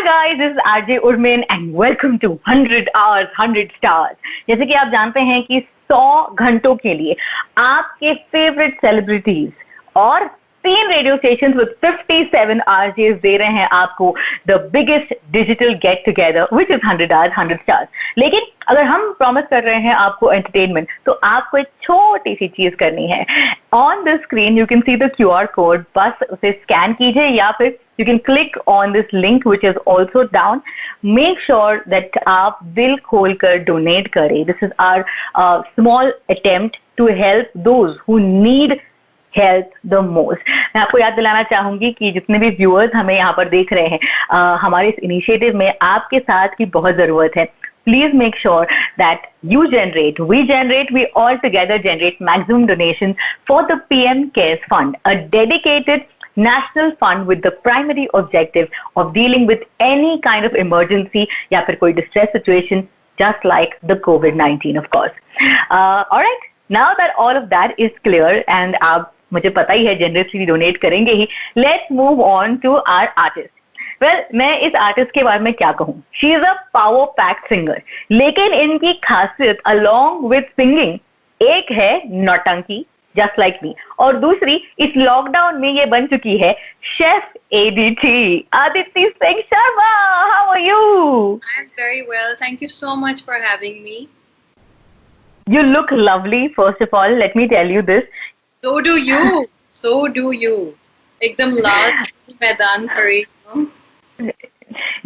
guys, this is RJ Urmin and welcome to 100 hours 100 stars। जैसे कि आप जानते हैं कि 100 घंटों के लिए आपके फेवरेट सेलिब्रिटीज और 3 रेडियो स्टेशन विद 57 RJs दे रहे हैं आपको the biggest digital get together which is 100 hours 100 stars। लेकिन अगर हम प्रॉमिस कर रहे हैं आपको एंटरटेनमेंट, तो आपको एक छोटी सी चीज करनी है। On the screen you can see the QR code, बस उसे स्कैन कीजिए या फिर you can click on this link which is also down. Make sure that आप दिल खोलकर donate करें। This is our small attempt to help those who need help the most। मैं आपको याद दिलाना चाहूंगी कि जितने भी व्यूअर्स हमें यहाँ पर देख रहे हैं, हमारे इस इनिशिएटिव में आपके साथ की बहुत जरूरत है। Please make sure that you generate, we all together generate maximum donations for the PM Cares Fund, a dedicated national fund with the primary objective of dealing with any kind of emergency या फिर कोई distress situation, just like the COVID-19 of course। Alright, now that all of that is clear and आप मुझे पता ही है generously donate करेंगे ही, let's move on to our artist। Well, मैं इस आर्टिस्ट के बारे में क्या कहूँ, she is a power pack singer, लेकिन इनकी खासियत अलॉन्ग विद सिंगिंग एक है नौटंकी जस्ट लाइक मी, और दूसरी इस लॉकडाउन में ये बन चुकी है शेफ एडीटी Aditi Singh Sharma. How are you? I am very well, thank you so much for having me. You look lovely, first of all, let me tell you this. So do you, so do you। एकदम लाल मैदान खड़ी।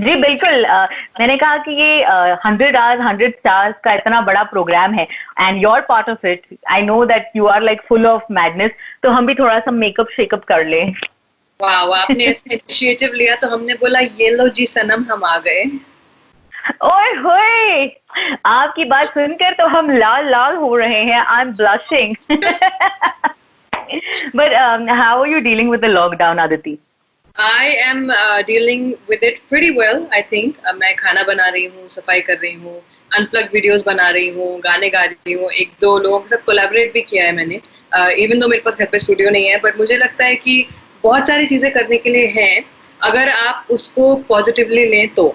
जी बिल्कुल। मैंने कहा कि ये 100 hours 100 stars का इतना बड़ा प्रोग्राम है and your part of it. I know that you are like full of madness, तो हम भी थोड़ा सा मेकअप शेकअप कर लें। वाह, आपने ऐसे इनिशिएटिव लिया तो हमने बोला ये लो जी सनम, हम आ गए। ओए होए, आपकी बात सुनकर तो हम लाल लाल हो रहे हैं। I am blushing. But how are you dealing with the lockdown Aditi? I am dealing with it pretty well, I think। मैं खाना बना रही हूँ, सफाई कर रही हूँ, अनप्लग वीडियोस बना रही हूँ, गाने गा रही हूँ। 1-2 लोगों के साथ कोलैबोरेट भी किया है मैंने, इवन दो मेरे पास घर पे स्टूडियो नहीं है, बट मुझे लगता है कि बहुत सारी चीज़ें करने के लिए हैं अगर आप उसको पॉजिटिवली लें तो।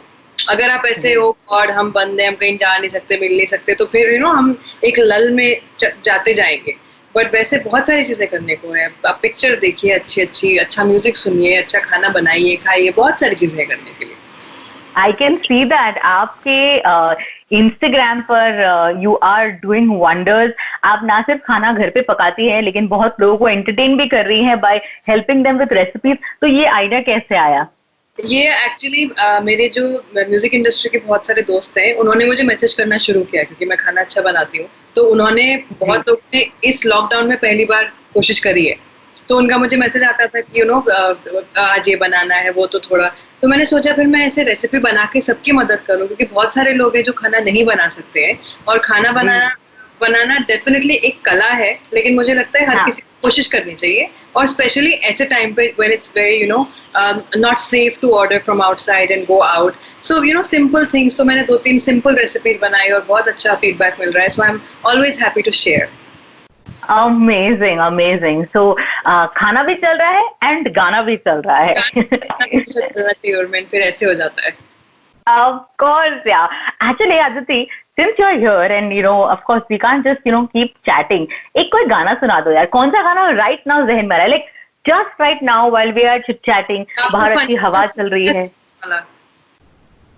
अगर आप ऐसे हो गॉड हम बंद हैं, हम कहीं जा नहीं सकते, मिल नहीं सकते, तो फिर हम एक लल में जाते जाएंगे। बट वैसे बहुत सारी चीजें करने को है। आप पिक्चर देखिए अच्छी अच्छी, अच्छा म्यूजिक सुनिए, अच्छा खाना बनाइए, खाइए, बहुत सारी चीजें करने के लिए। आई कैन सी दैट आपके इंस्टाग्राम पर यू आर डूइंग वंडर्स। आप ना सिर्फ खाना घर पे पकाती हैं, लेकिन बहुत लोगों को एंटरटेन भी कर रही हैं by helping them with recipes. तो ये आइडिया कैसे आया? ये एक्चुअली मेरे जो म्यूजिक इंडस्ट्री के बहुत सारे दोस्त हैं, उन्होंने मुझे मैसेज करना शुरू किया क्योंकि मैं खाना अच्छा बनाती हूँ। तो उन्होंने बहुत लोगों ने इस लॉकडाउन में पहली बार कोशिश करी है, तो उनका मुझे मैसेज आता था कि आज ये बनाना है, वो तो थोड़ा। तो मैंने सोचा फिर मैं ऐसे रेसिपी बना के सबकी मदद करूँ, क्योंकि बहुत सारे लोग हैं जो खाना नहीं बना सकते हैं, और खाना बनाना डेफिनेटली एक कला है, लेकिन मुझे लगता है हर किसी को कोशिश करनी चाहिए, और स्पेशली ऐसे टाइम पे when it's very not safe to order from outside and go out. So simple things. तो मैंने 2-3 सिंपल रेसिपीज बनाई और बहुत अच्छा फीडबैक मिल रहा है, so I am always happy to share. Amazing amazing. So खाना भी चल रहा है एंड गाना भी चल रहा है। चलना चाहिए, और फिर ऐसे हो जाता है। Of course, yeah. Actually, Aditi, since you're here and of course we can't just keep chatting. एक कोई गाना सुना दो यार। कौन सा गाना right now जहन में आ रहा है? Like just right now while we are chit chatting, बाहर अच्छी हवा चल रही है।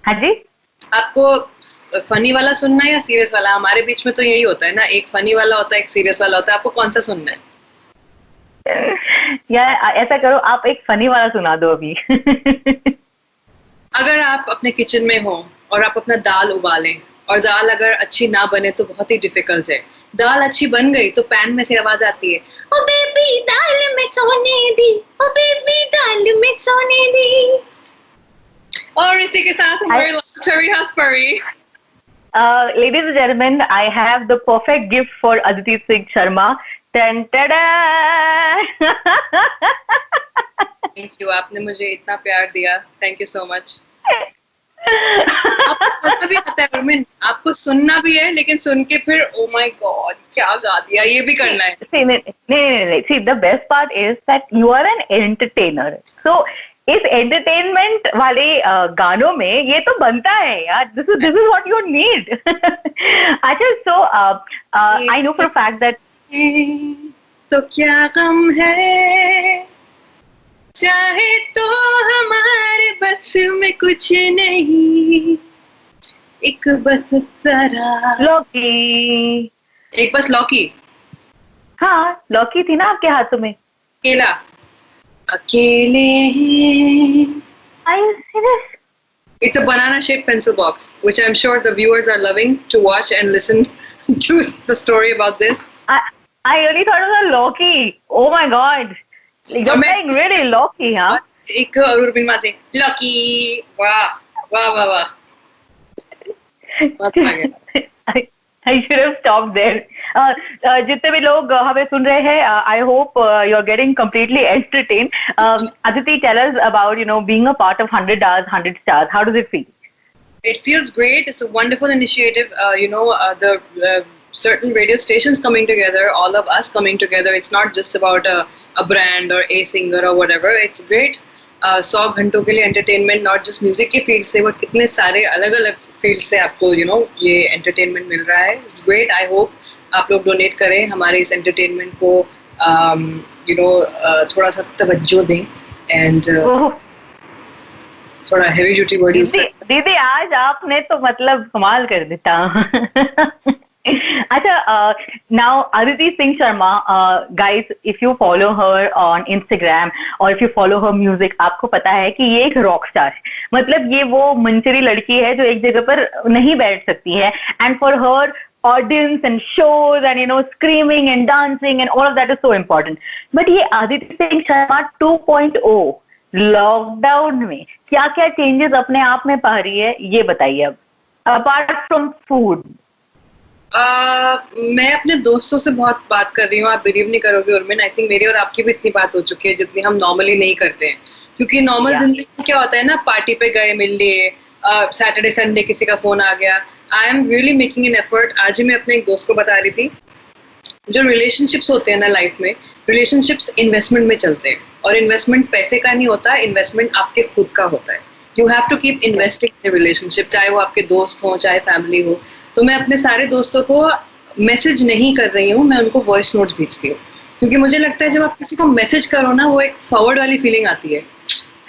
हाँ जी। आपको फनी वाला सुनना है या सीरियस वाला? हमारे बीच में तो यही होता है ना, एक फनी वाला होता है, एक सीरियस वाला होता है। आपको कौन सा सुनना है? यार ऐसा करो, आप एक फनी वाला सुना दो अभी। अगर आप अपने किचन में हो और आप अपना दाल उबालें, और दाल अगर अच्छी ना बने तो बहुत ही डिफिकल्ट है। दाल अच्छी बन गई तो पैन में से आवाज आती है, ओ बेबी दाल में सोने दी, ओ बेबी दाल में सोने दी। और इसी के साथ हमारी cherry raspberry। Ladies and gentlemen, I have the perfect gift for Aditi Singh Sharma. Dun, tada! Thank you, आपने मुझे इतना प्यार दिया, थैंक यू सो मच। आपको मजा भी आता है उर्मिन, आपको सुनना भी है, लेकिन सुन के फिर ओ माय गॉड क्या गा दिया, ये भी करना है। नहीं, see the best part is that you are an entertainer, so इस एंटरटेनमेंट वाले गानों में ये तो बनता है यार. This is what you need. अच्छा, so I know for fact that तो क्या गम है, चाहे तो हमारे बस में कुछ नहीं, एक बस जरा लौकी. एक बस लौकी. हाँ, लौकी थी ना आपके हाथों में. केला. अकेले हैं. Are you serious? It's a banana shaped pencil box, which I'm sure the viewers are loving to watch and listen to the story about this. I really thought it was a Loki. Oh my god. You're playing really Loki, huh? एक उर्मिन माँ से लौकी. वाह वाह वाह वाह. I should have stopped there. जितने भी लोग हमें सुन रहे हैं, I hope you're getting completely entertained. Aditi, tell us about being a part of 100 Hours, 100 Stars. How does it feel? It feels great. It's a wonderful initiative. The certain radio stations coming together, all of us coming together. It's not just about a brand or a singer or whatever. It's great. 100 घंटों के लिए entertainment, not just music के field से, but कितने सारे अलग-अलग field से आपको ये entertainment मिल रहा है. It's great. I hope आप लोग donate करें हमारे इस entertainment को थोड़ा सा तवज्जो दें and थोड़ा heavy duty word use करें. दीदी आज आपने तो मतलब कमाल कर देता. अच्छा, now Aditi Singh Sharma, guys, if you follow her on Instagram or if you follow her music, आपको पता है कि ये एक रॉक स्टार है. मतलब ये वो मंचरी लड़की है जो एक जगह पर नहीं बैठ सकती है. And for her, audience and shows and screaming and dancing and all of that is so important. But ये Aditi Singh Sharma 2.0 लॉकडाउन में क्या क्या चेंजेस अपने आप में पा रही है, ये बताइए. अब अपार्ट फ्रॉम फूड. मैं अपने दोस्तों से बहुत बात कर रही हूँ. आप बिलीव नहीं करोगे उर्मिन, आई थिंक मेरी और आपकी भी इतनी बात हो चुकी है जितनी हम नॉर्मली नहीं करते हैं. क्योंकि नॉर्मल जिंदगी में क्या होता है ना, पार्टी पे गए, मिल लिए, सैटरडे संडे किसी का फोन आ गया. I am really making an effort. आज ही मैं अपने एक दोस्त को बता रही थी, जो रिलेशनशिप्स होते हैं ना लाइफ में, रिलेशनशिप्स इन्वेस्टमेंट में चलते हैं. और इन्वेस्टमेंट पैसे का नहीं होता, इन्वेस्टमेंट आपके खुद का होता है. You have to keep investing in relationship, चाहे वो आपके दोस्त हो चाहे फैमिली हो. तो मैं अपने सारे दोस्तों को मैसेज नहीं कर रही हूँ, मैं उनको वॉइस नोट्स भेजती हूँ. क्योंकि मुझे लगता है जब आप किसी को मैसेज करो ना, वो एक फॉरवर्ड वाली फीलिंग आती है.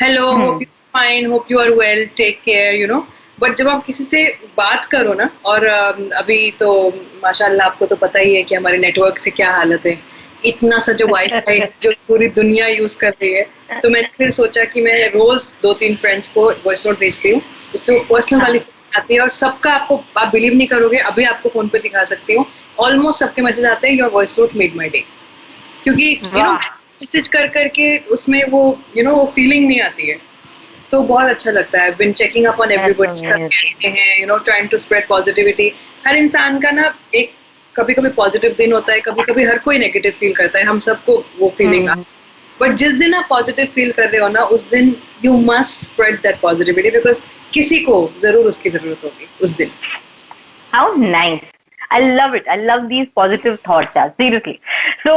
Hello, hope you fine, hope you are well, take care. But जब आप किसी से बात करो ना, और अभी तो माशाल्लाह आपको तो पता ही है कि हमारे नेटवर्क से क्या हालत है. इतना सा जो वाईफाई जो पूरी दुनिया यूज कर रही है. तो मैंने फिर सोचा कि मैं रोज 2-3 फ्रेंड्स को वॉइस नोट भेजती हूँ. उससे वो पर्सनल वाली आती है. और सबका आपको, आप बिलीव नहीं करोगे, अभी आपको फोन पे दिखा सकती हूँ, ऑलमोस्ट सबके मैसेज आते हैं, your voice note made my day. क्योंकि मैसेज कर करके उसमें वो वो फीलिंग नहीं आती है. तो बहुत अच्छा लगता है. बिन चेकिंग अप ऑन एवरीबॉडी, सब कैसे हैं, ट्राइंग टू स्प्रेड पॉजिटिविटी. हर इंसान का ना एक कभी कभी पॉजिटिव दिन होता है, कभी कभी हर कोई नेगेटिव फील करता है, हम सबको वो फीलिंग आती है. बट जिस दिन आप पॉजिटिव फील कर रहे हो ना, उस दिन you must spread that positivity, because किसी को जरूर उसकी जरूरत होगी उस दिन. How nice. I love it. I love these positive thoughts, यार, seriously. So,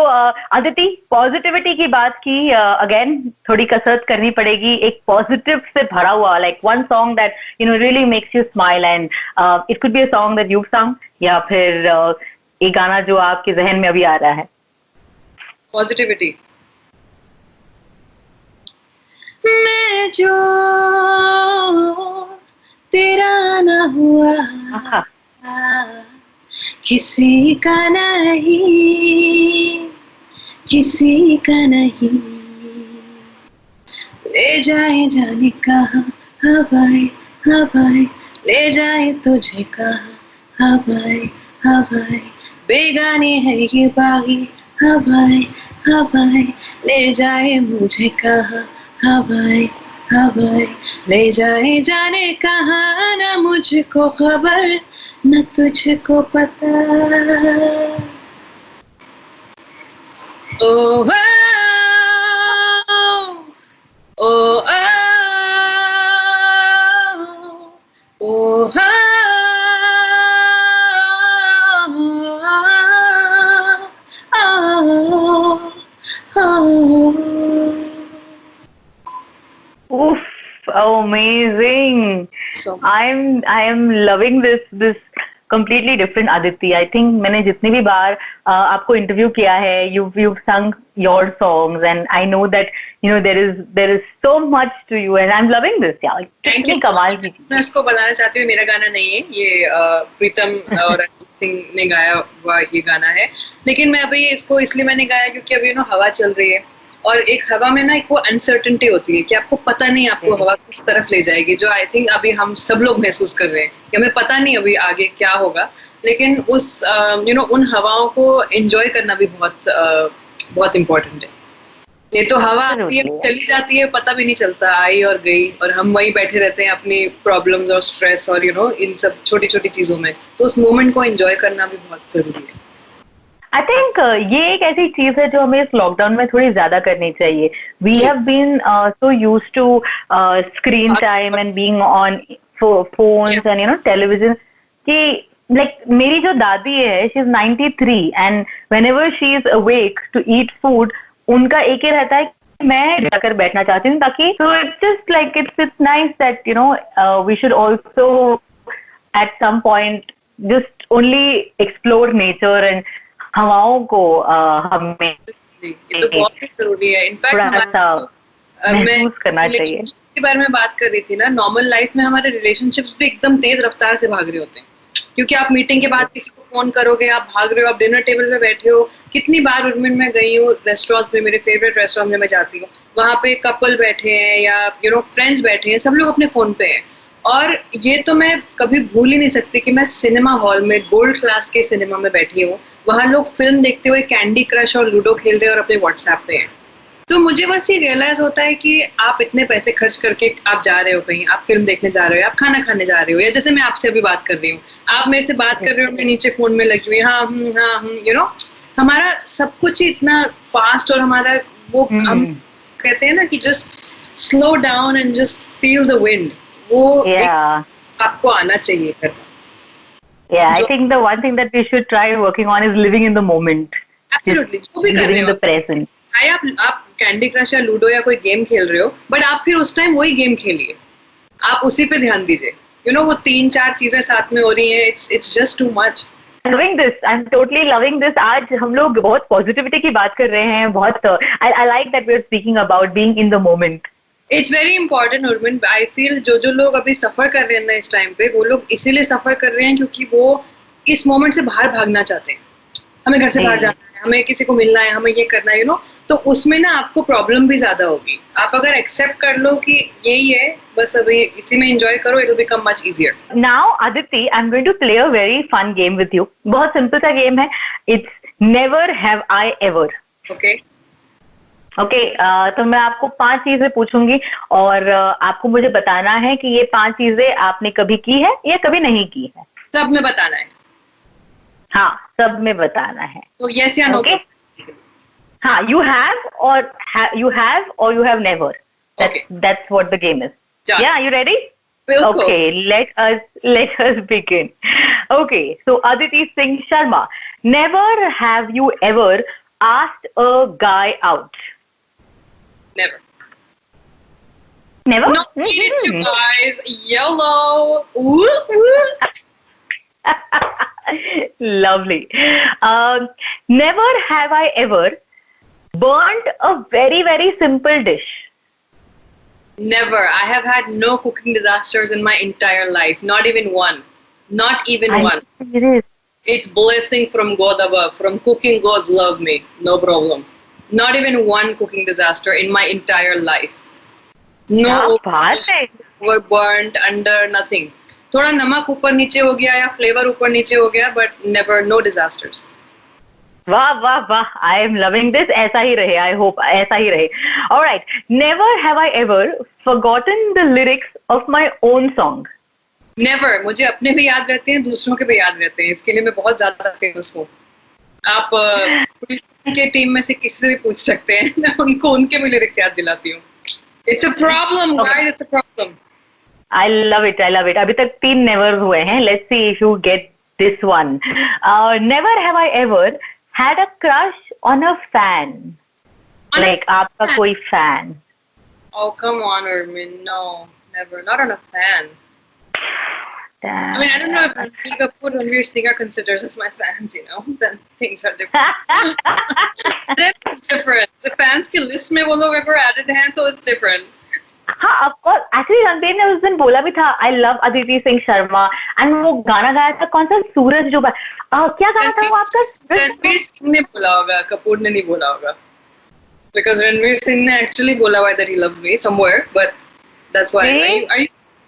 Aditi, positivity की बात की, again, थोड़ी कसरत करनी पड़ेगी. एक positive से भरा हुआ, like one song that really makes you smile, and it could be a song that you've sung, या फिर एक गाना जो आपके जहन में अभी आ रहा है. Positivity. मैं जो तेरा ना हुआ, किसी का नहीं, किसी का नहीं. ले जाए जाने कहाँ हवाएं, हवाएं, ले जाए तुझे कहाँ हवाएं, हवाएं. बेगाने है ये बागी हवाएं, हवाएं, ले जाए मुझे कहाँ हवाएं, हवाएं, ले जाए जाने कहाँ. ना मुझको खबर, न तुझको पता. ओ ओ ओ Amazing. So I am loving this completely different Aditi. I think मैंने जितनी भी बार आपको इंटरव्यू किया है, you've sung your songs, and I know that there is so much to you, and I'm loving this. Yeah, thank you. कितनी कमाल की चीज़। मैं इसको बताना चाहती हूँ, मेरा गाना नहीं है ये, प्रीतम और अरिजीत सिंह ने गाया हुआ ये गाना है। लेकिन मैं अभी इसको इसलिए मैंने गाया क्योंकि अभी हवा चल रही है, और एक हवा में ना एक वो अनसर्टेनिटी होती है कि आपको पता नहीं आपको हवा किस तरफ ले जाएगी, जो आई थिंक अभी हम सब लोग महसूस कर रहे हैं कि हमें पता नहीं अभी आगे क्या होगा। लेकिन उस उन हवाओं को एंजॉय करना भी बहुत इम्पोर्टेंट है। ये तो हवा आती है, चली जाती है, पता भी नहीं चलता, आई और गई, और हम वहीं बैठे रहते हैं अपनी प्रॉब्लम्स और स्ट्रेस और इन सब छोटी छोटी चीजों में। तो उस मोमेंट को एंजॉय करना भी बहुत जरूरी है। आई थिंक ये एक ऐसी चीज है जो हमें इस लॉकडाउन में थोड़ी ज्यादा करनी चाहिए। We have been so used to screen time and being on phones and television कि लाइक मेरी जो दादी है, she is 93 and whenever she is awake to eat food, उनका एक ही रहता है कि मैं जाकर बैठना चाहती हूँ ताकि, so it's just like it's nice that we should also at some point just only explore nature and हवाओं को हमें ये तो बहुत जरूरी है। इनफैक्ट महसूस करना चाहिए। के बारे में बात कर रही थी ना, नॉर्मल लाइफ में हमारे रिलेशनशिप्स भी एकदम तेज रफ्तार से भाग रहे होते हैं, क्योंकि आप मीटिंग के बाद किसी को फोन करोगे, आप भाग रहे हो, आप डिनर टेबल पे बैठे हो। कितनी बार उर्मिन में गई हूँ रेस्टोरेंट में, मेरे फेवरेट रेस्टोरेंट में मैं जाती हूँ, वहां पे कपल बैठे हैं या फ्रेंड्स बैठे हैं, सब लोग अपने फोन पे हैं। और ये तो मैं कभी भूल ही नहीं सकती कि मैं सिनेमा हॉल में, गोल्ड क्लास के सिनेमा में बैठी हूँ, वहां लोग फिल्म देखते हुए कैंडी क्रश और लूडो खेल रहे हैं और अपने व्हाट्सएप पे हैं। तो मुझे बस ये रियलाइज होता है कि आप इतने पैसे खर्च करके आप जा रहे हो कहीं, आप फिल्म देखने जा रहे हो, आप खाना खाने जा रहे हो, या जैसे मैं आपसे अभी बात कर रही हूँ, आप मेरे से बात कर रहे हो, मैं नीचे फोन में लगी हुई, हाँ हमारा सब कुछ ही इतना फास्ट, और हमारा वो हम कहते हैं ना कि just slow down and just feel the wind, वो आपको आना चाहिए करना। Yeah, I think the one thing that we should try working on is living in the moment. Absolutely, जो भी कर रहे हो, living in the present. आप कैंडी क्रश या लूडो या कोई गेम खेल रहे हो, बट आप फिर उस टाइम वही गेम खेलिए, आप उसी पे ध्यान दीजिए। वो 3-4 चीजें साथ में हो रही हैं, it's just too much. Loving this, I'm totally loving this. आज हम लोग बहुत पॉजिटिविटी की बात कर रहे हैं, बहुत I like that we're speaking about being in the moment. It's very important Urmin. I feel जो लोग अभी सफर कर रहे हैं ना इस टाइम पे, वो लोग इसीलिए सफर कर रहे हैं क्योंकि वो इस मोमेंट से बाहर भागना चाहते हैं। हमें घर से बाहर जाना है, हमें किसी को मिलना है, हमें ये करना है, तो उसमें ना आपको प्रॉब्लम भी ज्यादा होगी। आप अगर एक्सेप्ट कर लो कि यही है, बस अभी इसी में एंजॉय करो, it will become much easier. Now Aditi, I am going to play a very fun game with you. बहुत सिंपल सा गेम है, it's never have I ever. Okay, तो मैं आपको 5 चीजें पूछूंगी और आपको मुझे बताना है कि ये 5 चीजें आपने कभी की है या कभी नहीं की है। सब में बताना है? हाँ, सब में बताना है। तो यस या नो? हाँ, you have or you have never. That's what the game is. Yeah, you ready? Okay, let us begin. Okay, so Aditi Singh Sharma, never have you ever asked a guy out? Never. Never? Not needed to, guys. YOLO. Lovely. Never have I ever burnt a very, very simple dish. Never. I have had no cooking disasters in my entire life. Not even one. Not even one. It is. It's blessing from God above. From cooking, God's love me. No problem. Not even one cooking disaster in my entire life. No were burnt under, nothing. थोड़ा नमक ऊपर नीचे हो गया या flavour ऊपर नीचे हो गया, but never, no disasters. वाह वाह वाह, आई एम लविंग दिस। ऐसा ही रहे, आई होप ऐसा ही रहे। Alright, never have I ever forgotten the lyrics of my own song. Never. मुझे अपने भी याद रहते हैं, दूसरों के भी याद रहते हैं, इसके लिए मैं बहुत ज्यादा फेमस हूँ। आप के टीम में से किसी से भी पूछ सकते हैं, मैं उनको उनके भी लिरिक्स याद दिलाती हूँ। It's a problem guys, it's a problem. I love it, I love it. अभी तक 3 नेवर हुए हैं। Let's see if you get this one. Never have I ever had a crush on a fan. Like आपका कोई fan. Oh come on, Urmin, no. never. Not on a fan. Damn. I mean, I don't know if Ranbir Kapoor and Ranveer Singh are considered as my fans, you know. Then things are different. Then it's different. The fans की list में वो लोग अगर added हैं तो it's different. हाँ, of course. Actually, Ranbir ने उस दिन बोला भी था, I love Aditi Singh Sharma, and वो गाना गाया था कौन सा, सूरज डूबा, क्या गाना था वो आपका? रणबीर सिंह ने बोला होगा, कपूर ने नहीं बोला होगा. Because Ranveer Singh ने actually बोला हुआ that he loves me somewhere, but that's why.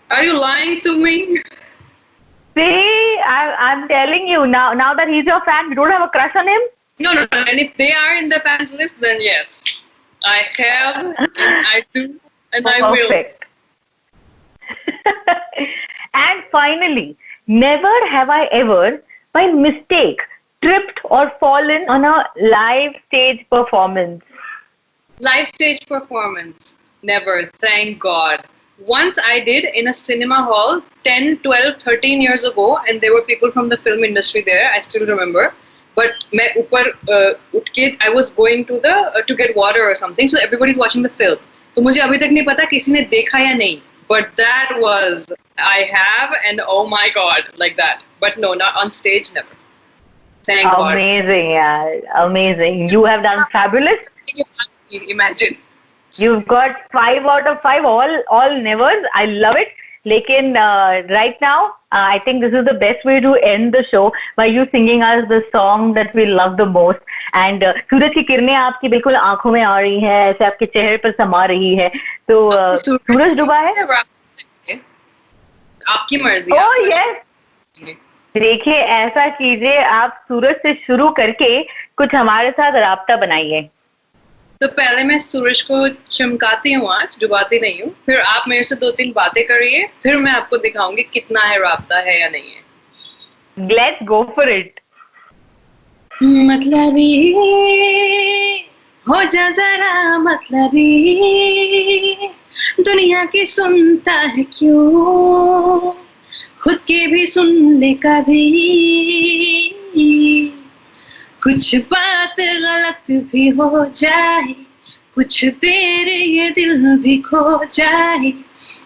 Are you lying to me? See, I'm telling you now that he's your fan, you don't have a crush on him? No. And if they are in the fans list, then yes, I have, and I do, and I will. Perfect. And finally, never have I ever, by mistake, tripped or fallen on a live stage performance. Live stage performance, never, thank God. Once I did in a cinema hall 10, 12, 13 years ago, and there were people from the film industry there, I still remember. But मैं ऊपर उठ के I was going to the to get water or something, so everybody's watching the film. तो मुझे अभी तक नहीं पता किसी ने देखा या नहीं. But that was, I have, and oh my God, like that. But no, not on stage, never. Thank God. Amazing, yaar. Amazing. You have done fabulous. Imagine. You've got 5 out of 5, all nevers. I love it. Lekin right now, I think this is the best way to end the show by you singing us the song that we love the most. And सूरज की किरणें आपकी बिल्कुल आंखों में आ रही है, ऐसे आपके चेहरे पर समा रही है. तो सूरज डूबा है. आपकी मर्जी. Oh yes. देखिए, ऐसा कीजिए, आप सूरज से शुरू करके कुछ हमारे साथ राब्ता बनाइए. तो पहले मैं सूरज को चमकाती हूँ, आज डुबाती नहीं हूँ. फिर आप मेरे से 2-3 बातें करिए, फिर मैं आपको दिखाऊंगी कितना है राब्ता है या नहीं है. Let's go for it. मतलबी हो जा जरा, मतलबी दुनिया की सुनता है क्यों, खुद की भी सुन ले कभी, कुछ बात गलत भी हो जाए, कुछ देर ये दिल भी खो जाए,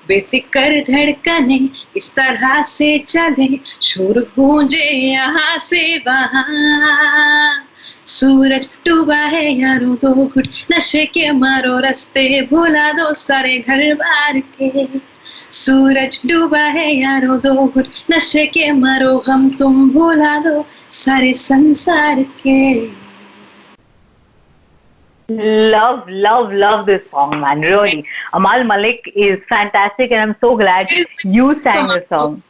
बेफिक्र धड़कने इस तरह से चले, शोर गूंजे यहाँ से वहाँ. सूरज डूबा है यारों, 2 घुट नशे के मारो, रास्ते भुला दो सारे घर बार के. सूरज डूबा है यारों, 2 घुट नशे के मारो, गम तुम भुला दो सारे संसार के. Love this song, man. Really, Amal Malik is fantastic, and I'm so glad you sang the song.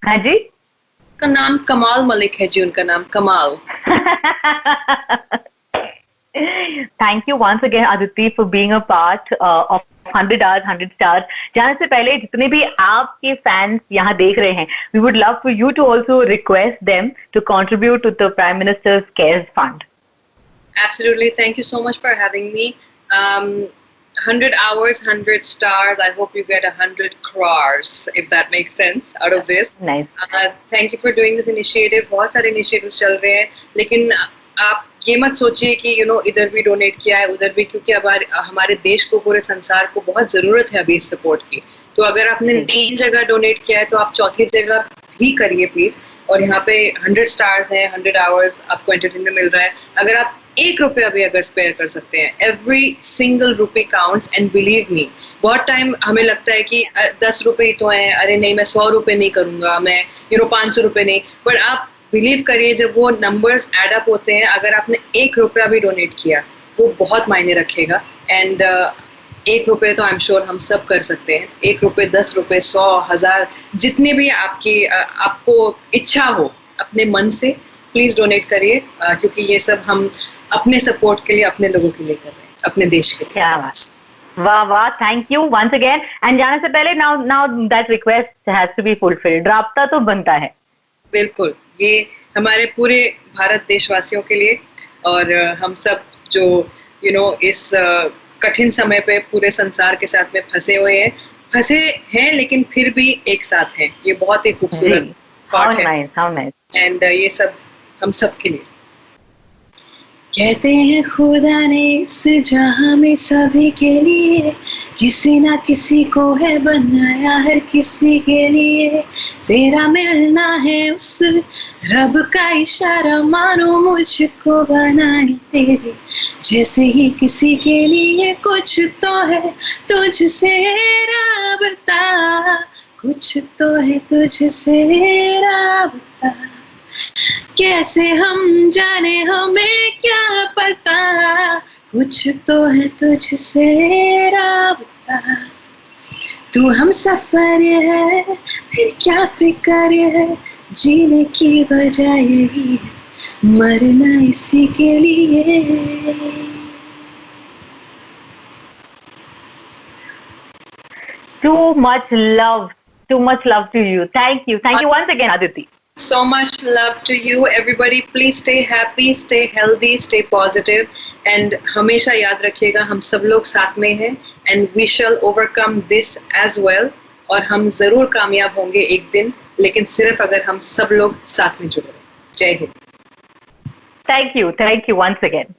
हाँ जी. उनका नाम कमाल मलिक है जी, उनका नाम कमाल. Thank you once again, Aditi, for being a part of 100 Hours, 100 Stars. जाने से पहले जितने भी आपके फैंस यहाँ देख रहे हैं, we would love for you to also request them to contribute to the Prime Minister's CARES Fund. Absolutely. Thank you so much for having me. 100 hours, 100 stars. I hope you get 100 crores, if that makes sense, out of this. Nice. Thank you for doing this initiative. बहुत सारे initiatives चल रहे हैं, लेकिन आप ये मत सोचिए कि इधर भी डोनेट किया है उधर भी, क्योंकि अब हमारे देश को, पूरे संसार को बहुत जरूरत है अभी इस सपोर्ट की. तो अगर आपने 3 जगह डोनेट किया है तो आप 4थी जगह भी करिए प्लीज. और यहाँ पे 100 स्टार्स हैं, 100 आवर्स आपको एंटरटेनमेंट मिल रहा है. अगर आप 1 रुपया भी अगर स्पेयर कर सकते हैं, every single rupee counts. And believe me, बहुत टाइम हमें लगता है कि 10 रुपए ही तो हैं, अरे नहीं मैं 100 रुपए नहीं करूंगा, मैं 500 रुपए नहीं. बट आप बिलीव करिए, जब वो नंबर्स एड अप होते हैं, अगर आपने 1 रुपया भी डोनेट किया वो बहुत मायने रखेगा. एंड 1 रुपये तो आई एम श्योर हम सब कर सकते हैं. 1 रुपये, 10 रुपये, 100, 1000, जितने भी आपको इच्छा हो अपने मन से प्लीज डोनेट करिए, क्योंकि ये सब हम अपने सपोर्ट के लिए, अपने लोगों के लिए कर रहे हैं, अपने देश के लिए. क्या बात. वाह वाह, thank you once again. And जाने से पहले now that request has to be fulfilled. राब्ता तो बनता है. बिल्कुल, ये हमारे पूरे भारत देशवासियों के लिए, और हम सब जो इस कठिन समय पे पूरे संसार के साथ में फंसे हैं लेकिन फिर भी एक साथ हैं. ये बहुत ही खूबसूरत बात है. How nice. एंड ये सब हम सब के लिए. कहते हैं खुदा ने इस जहां में सभी के लिए किसी ना किसी को है बनाया, हर किसी के लिए तेरा मिलना है उस रब का इशारा, मानो मुझको बनाए तेरे जैसे ही किसी के लिए कुछ तो है तुझसे राबता, कुछ तो है तुझसे राबता, कैसे हम जाने हमें क्या पता, कुछ तो है तुझसे राबता, तू हम सफर है फिर क्या फिक्र है, जीने की वजह यही है, मरना इसी के लिए। Too much love. Too much love to you. Thank you. Thank you once again, Aditi. So much love to you, everybody. Please stay happy, stay healthy, stay positive, and हमेशा याद रखिएगा हम सब लोग साथ में हैं, and we shall overcome this as well. और हम जरूर कामयाब होंगे एक दिन, लेकिन सिर्फ अगर हम सब लोग साथ में जुड़े। जय Hind. Thank you once again.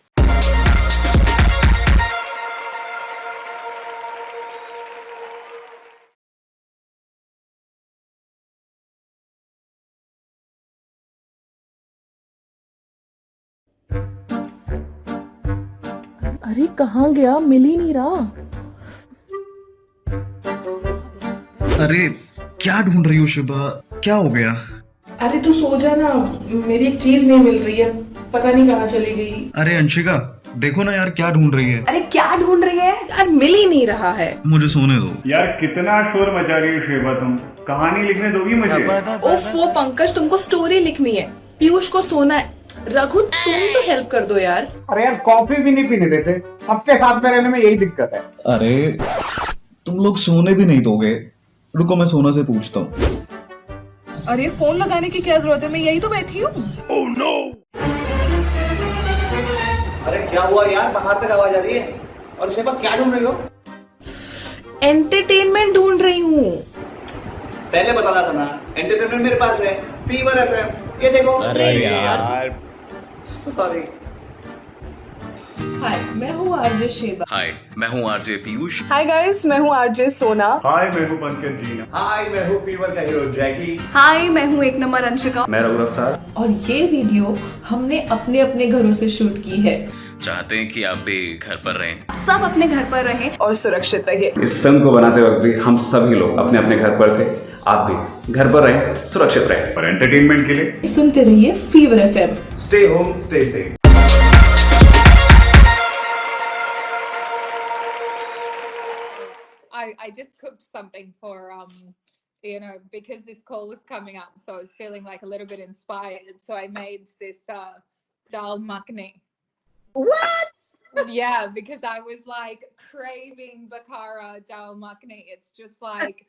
अरे कहाँ गया, मिल ही नहीं रहा। अरे क्या ढूंढ रही हो शुभा, क्या हो गया? अरे तू सो जा ना, मेरी एक चीज नहीं मिल रही है, पता नहीं कहाँ चली गई। अरे अंशिका देखो ना यार, क्या ढूंढ रही है? अरे क्या ढूंढ रही है यार, मिल ही नहीं रहा है। मुझे सोने दो यार। कितना शोर मचा रही हो शेबा, तुम कहानी लिखने दोगी मुझे? ओफो पंकज, तुमको स्टोरी लिखनी है, पीयूष को सोना है। रघु तुम तो हेल्प कर दो यार। अरे यार कॉफी भी नहीं पीने देते, सबके साथ में रहने में यही दिक्कत है। अरे तुम लोग सोने भी नहीं दोगे, रुको मैं सोना से पूछता हूँ। अरे फोन लगाने की क्या जरूरत है, मैं यही तो बैठी हूँ। Oh no. अरे क्या हुआ यार, बाहर तक आवाज आ रही है। और शेबा क्या ढूंढ रही हो? एंटरटेनमेंट ढूंढ रही हूँ। पहले बताना था ना, एंटरटेनमेंट मेरे पास है, फीवर एफएम, ये देखो। अरे यार सॉरी। हाय मैं हूँ आरजे शेबा। हाय मैं हूँ आरजे पीयूष। हाय गाइस, मैं हूँ आरजे सोना। हाय मैं हूँ पंकज जीना। हाय मैं हूँ फीवर का हीरो जैकी। हाय मैं हूँ एक नंबर अंशिका। मैं रघु रफ्तार। और ये वीडियो हमने अपने अपने घरों से शूट की है। चाहते हैं कि आप भी घर पर रहें, सब अपने घर पर रहें और सुरक्षित रहिए। इस फिल्म को बनाते वक्त भी हम सभी लोग अपने अपने घर पर थे, आप भी घर पर रहें, सुरक्षित रहें। और एंटरटेनमेंट के लिए सुनते रहिए fever FM. Stay home stay safe. I just cooked something for because this call was coming up, so I was feeling like a little bit inspired. So I made this dal makhani. What? Yeah, because I was like craving Bakara dal makhani. It's just like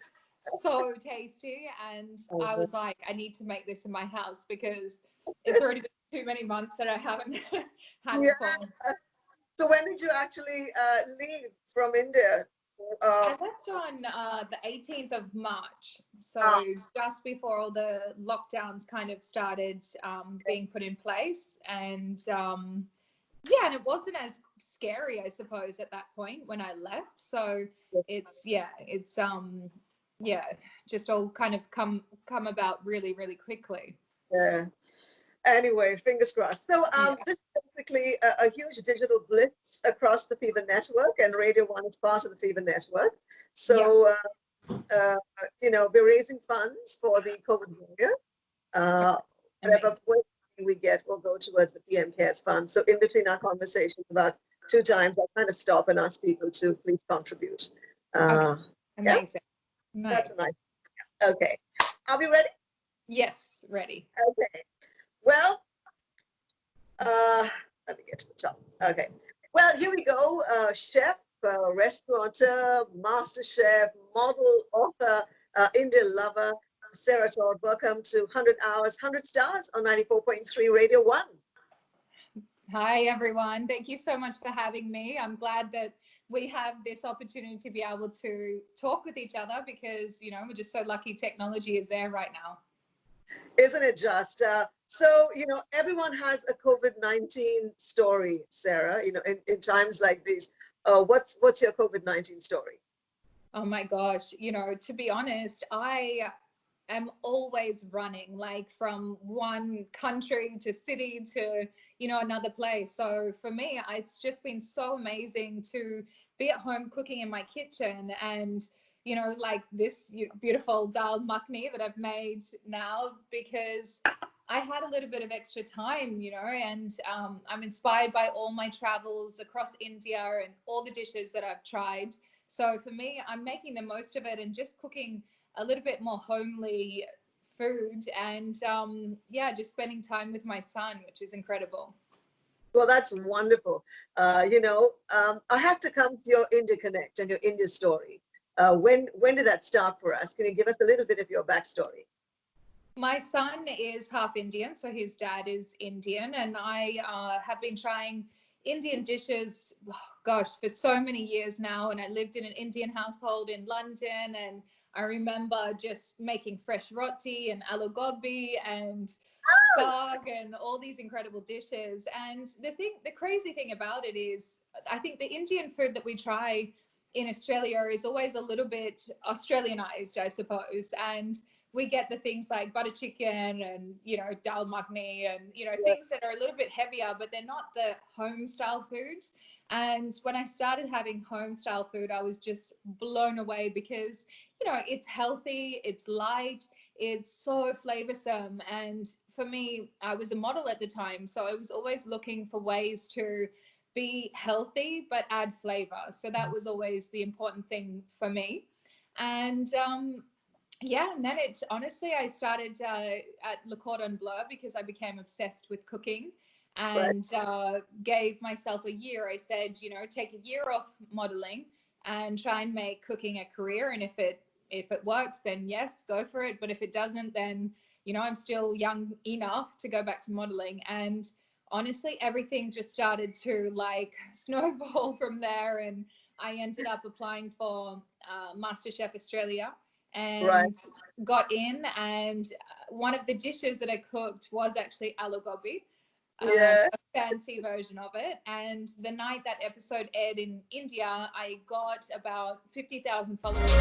so tasty, and I was like, I need to make this in my house because it's already been too many months that I haven't had it for. So when did you actually leave from India? I left on the 18th of March, so just before all the lockdowns kind of started being put in place, and yeah, and it wasn't as scary, I suppose, at that point when I left. So it's just all kind of come about really, really quickly. Yeah. Anyway, fingers crossed. So this is basically a huge digital blitz across the Fever Network, and Radio 1 is part of the Fever Network. So, we're raising funds for the COVID warrior. Whatever we get will go towards the PM Cares Fund. So in between our conversations, about 2 times, I kind of stop and ask people to please contribute. Amazing. Yeah? Nice. That's nice. Okay. Are we ready? Yes, ready. Okay. Well, let me get to the top. Okay. Well, here we go. Chef, restaurateur, master chef, model, author, India lover, Sarah Todd. Welcome to 100 Hours, 100 Stars on 94.3 Radio 1. Hi, everyone. Thank you so much for having me. I'm glad that we have this opportunity to be able to talk with each other because, we're just so lucky technology is there right now. Isn't it just? So, everyone has a COVID-19 story, Sarah, in times like these. What's your COVID-19 story? Oh my gosh, to be honest, I am always running, like from one country to city to, another place. So for me, it's just been so amazing to be at home cooking in my kitchen and, like this beautiful dal makhni that I've made now because I had a little bit of extra time, and I'm inspired by all my travels across India and all the dishes that I've tried. So for me, I'm making the most of it and just cooking a little bit more homely food and just spending time with my son, which is incredible. Well, that's wonderful. I have to come to your India Connect and your India story. When did that start for us? Can you give us a little bit of your backstory? My son is half Indian, so his dad is Indian, and I have been trying Indian dishes, for so many years now. And I lived in an Indian household in London, and I remember just making fresh roti and aloo gobi and saag and all these incredible dishes. And the crazy thing about it is, I think the Indian food that we try in Australia is always a little bit Australianized, I suppose. And we get the things like butter chicken and, dal makhni and, things that are a little bit heavier, but they're not the home style food. And when I started having home style food, I was just blown away because, it's healthy, it's light, it's so flavorsome. And for me, I was a model at the time, so I was always looking for ways to be healthy but add flavor. So that was always the important thing for me. And and then I started at Le Cordon Bleu because I became obsessed with cooking and gave myself a year. I said, take a year off modeling and try and make cooking a career. And if it works, then yes, go for it. But if it doesn't, then, I'm still young enough to go back to modeling. And honestly, everything just started to snowball from there. And I ended up applying for MasterChef Australia and got in. And one of the dishes that I cooked was actually aloo gobi, a fancy version of it. And the night that episode aired in India, I got about 50,000 followers.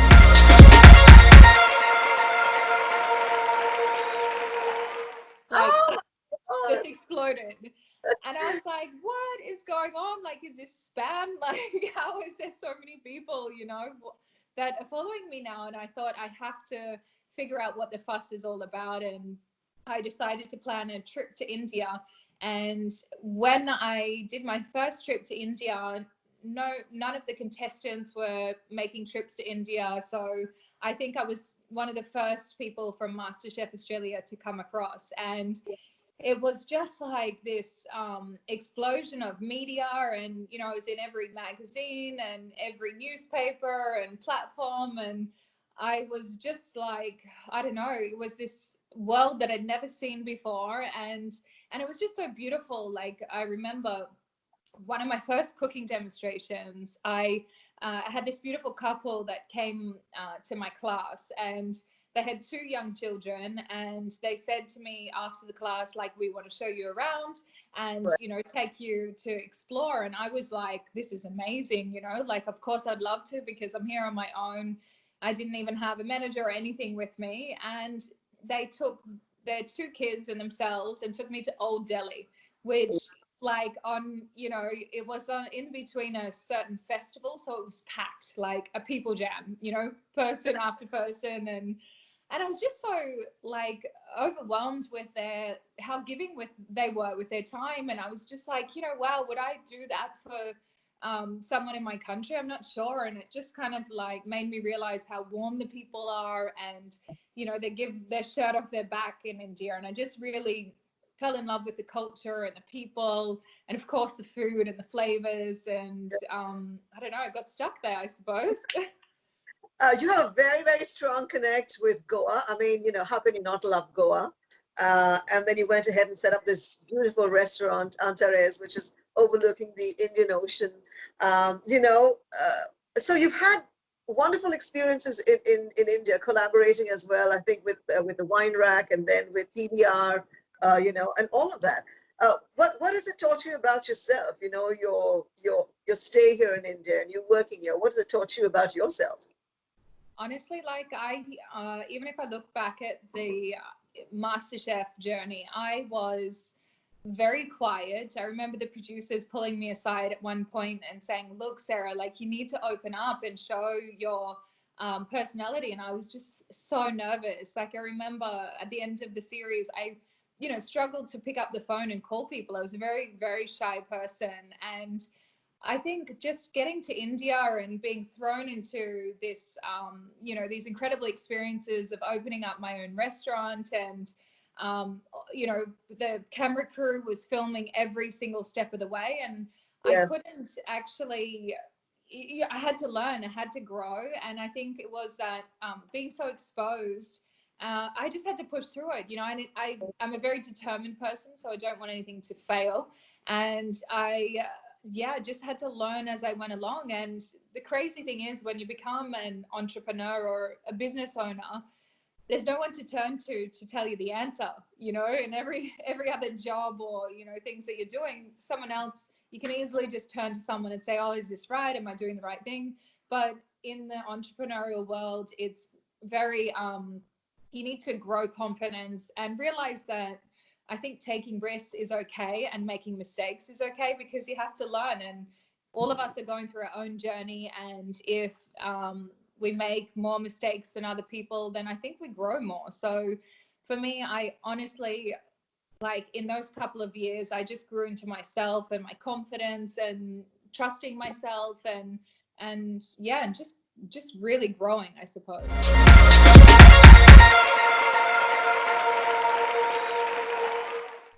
Just exploded. And I was like, what is going on? Is this spam? How is there so many people, that are following me now? And I thought I have to figure out what the fuss is all about. And I decided to plan a trip to India. And when I did my first trip to India, none of the contestants were making trips to India. So I think I was one of the first people from MasterChef Australia to come across. And it was just like this explosion of media, and it was in every magazine and every newspaper and platform, and I was just like, I don't know, it was this world that I'd never seen before, and it was just so beautiful. I remember one of my first cooking demonstrations, I had this beautiful couple that came to my class, and they had 2 young children, and they said to me after the class, we want to show you around and, take you to explore. And I was like, this is amazing, of course I'd love to, because I'm here on my own. I didn't even have a manager or anything with me. And they took their 2 kids and themselves and took me to Old Delhi, which it was in between a certain festival. So it was packed, like a people jam, person after person. And I was just so overwhelmed with how giving they were with their time. And I was just like, wow, would I do that for someone in my country? I'm not sure. And it just kind of made me realize how warm the people are, and they give their shirt off their back in India. And I just really fell in love with the culture and the people, and of course the food and the flavors. And I don't know, I got stuck there, I suppose. You have a very, very strong connect with Goa. I mean, how can you not love Goa? And then you went ahead and set up this beautiful restaurant, Antares, which is overlooking the Indian Ocean. So you've had wonderful experiences in India, collaborating as well, I think, with the Wine Rack and then with PDR, and all of that. What has it taught you about yourself? Your stay here in India and you working here. What has it taught you about yourself? Honestly, like even if I look back at the MasterChef journey, I was very quiet. I remember the producers pulling me aside at one point and saying, "Look, Sarah, like you need to open up and show your personality." And I was just so nervous. Like I remember at the end of the series, I struggled to pick up the phone and call people. I was a very, very shy person. And I think just getting to India and being thrown into this, these incredible experiences of opening up my own restaurant and, the camera crew was filming every single step of the way. And I couldn't actually, I had to learn, I had to grow. And I think it was that being so exposed, I just had to push through it. I'm a very determined person, so I don't want anything to fail. And I just had to learn as I went along. And the crazy thing is when you become an entrepreneur or a business owner, there's no one to turn to tell you the answer, in every other job or, things that you're doing, someone else, you can easily just turn to someone and say, oh, is this right? Am I doing the right thing? But in the entrepreneurial world, it's very, you need to grow confidence and realize that I think taking risks is okay and making mistakes is okay because you have to learn, and all of us are going through our own journey. And if we make more mistakes than other people, then I think we grow more. So for me, I honestly, like in those couple of years, I just grew into myself and my confidence and trusting myself and just really growing, I suppose.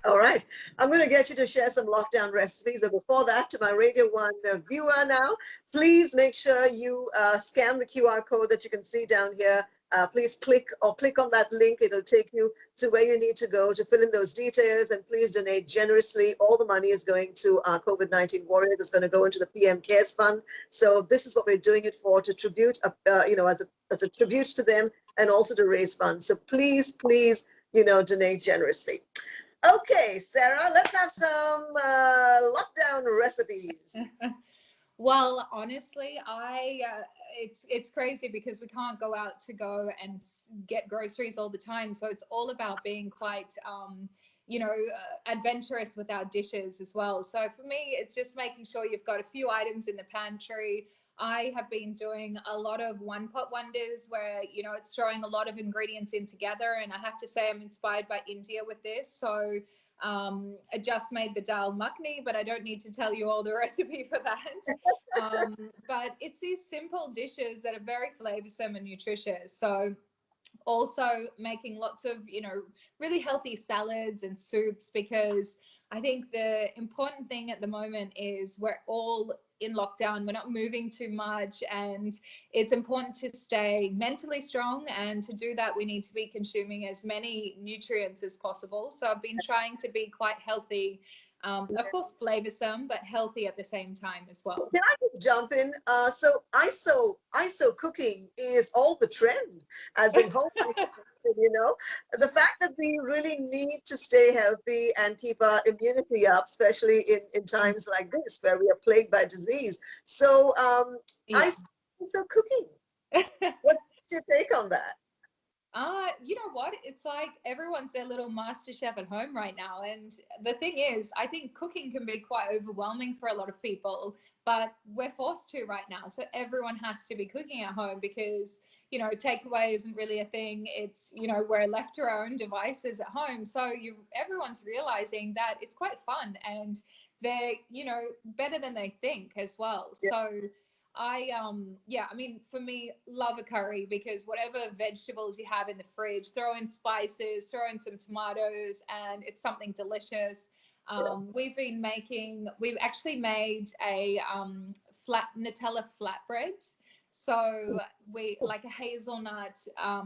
All right. I'm going to get you to share some lockdown recipes. And before that, to my Radio 1 viewer now, please make sure you scan the QR code that you can see down here. Please click on that link. It'll take you to where you need to go to fill in those details. And please donate generously. All the money is going to our COVID-19 warriors. It's going to go into the PM Cares Fund. So this is what we're doing it for, to tribute, as a tribute to them and also to raise funds. So please, donate generously. Okay, Sarah, let's have some lockdown recipes. Well, honestly, it's crazy because we can't go out to go and get groceries all the time. So it's all about being quite, adventurous with our dishes as well. So for me, it's just making sure you've got a few items in the pantry. I have been doing a lot of one pot wonders where, it's throwing a lot of ingredients in together. And I have to say I'm inspired by India with this. So I just made the dal makhni, but I don't need to tell you all the recipe for that. But it's these simple dishes that are very flavorsome and nutritious. So also making lots of, really healthy salads and soups, because I think the important thing at the moment is we're all in lockdown, we're not moving too much, and it's important to stay mentally strong, and to do that we need to be consuming as many nutrients as possible. So I've been trying to be quite healthy, of course flavorsome, but healthy at the same time as well. Can I just jump in? So ISO cooking is all the trend, as in home cooking, the fact that we really need to stay healthy and keep our immunity up, especially in times like this where we are plagued by disease. So ISO cooking, what's your take on that? You know what? It's like everyone's their little master chef at home right now. And the thing is, I think cooking can be quite overwhelming for a lot of people, but we're forced to right now. So everyone has to be cooking at home because, takeaway isn't really a thing. It's, we're left to our own devices at home. So everyone's realizing that it's quite fun and they're, better than they think as well. Yeah. So for me, love a curry, because whatever vegetables you have in the fridge, throw in spices, throw in some tomatoes, and it's something delicious. We've actually made a flat Nutella flatbread. So we like a hazelnut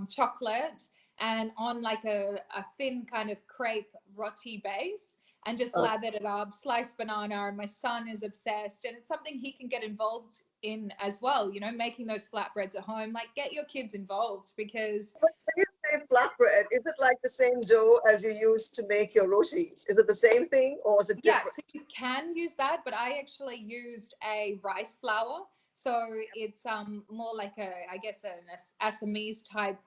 chocolate, and on like a thin kind of crepe roti base. and just lathered it up, sliced banana. And my son is obsessed, and it's something he can get involved in as well. You know, making those flatbreads at home. Like, get your kids involved, because When you say flatbread, is it like the same dough as you use to make your rotis? Is it the same thing or is it yeah, different? so you can use that, but I actually used a rice flour. So it's more like I guess an Assamese type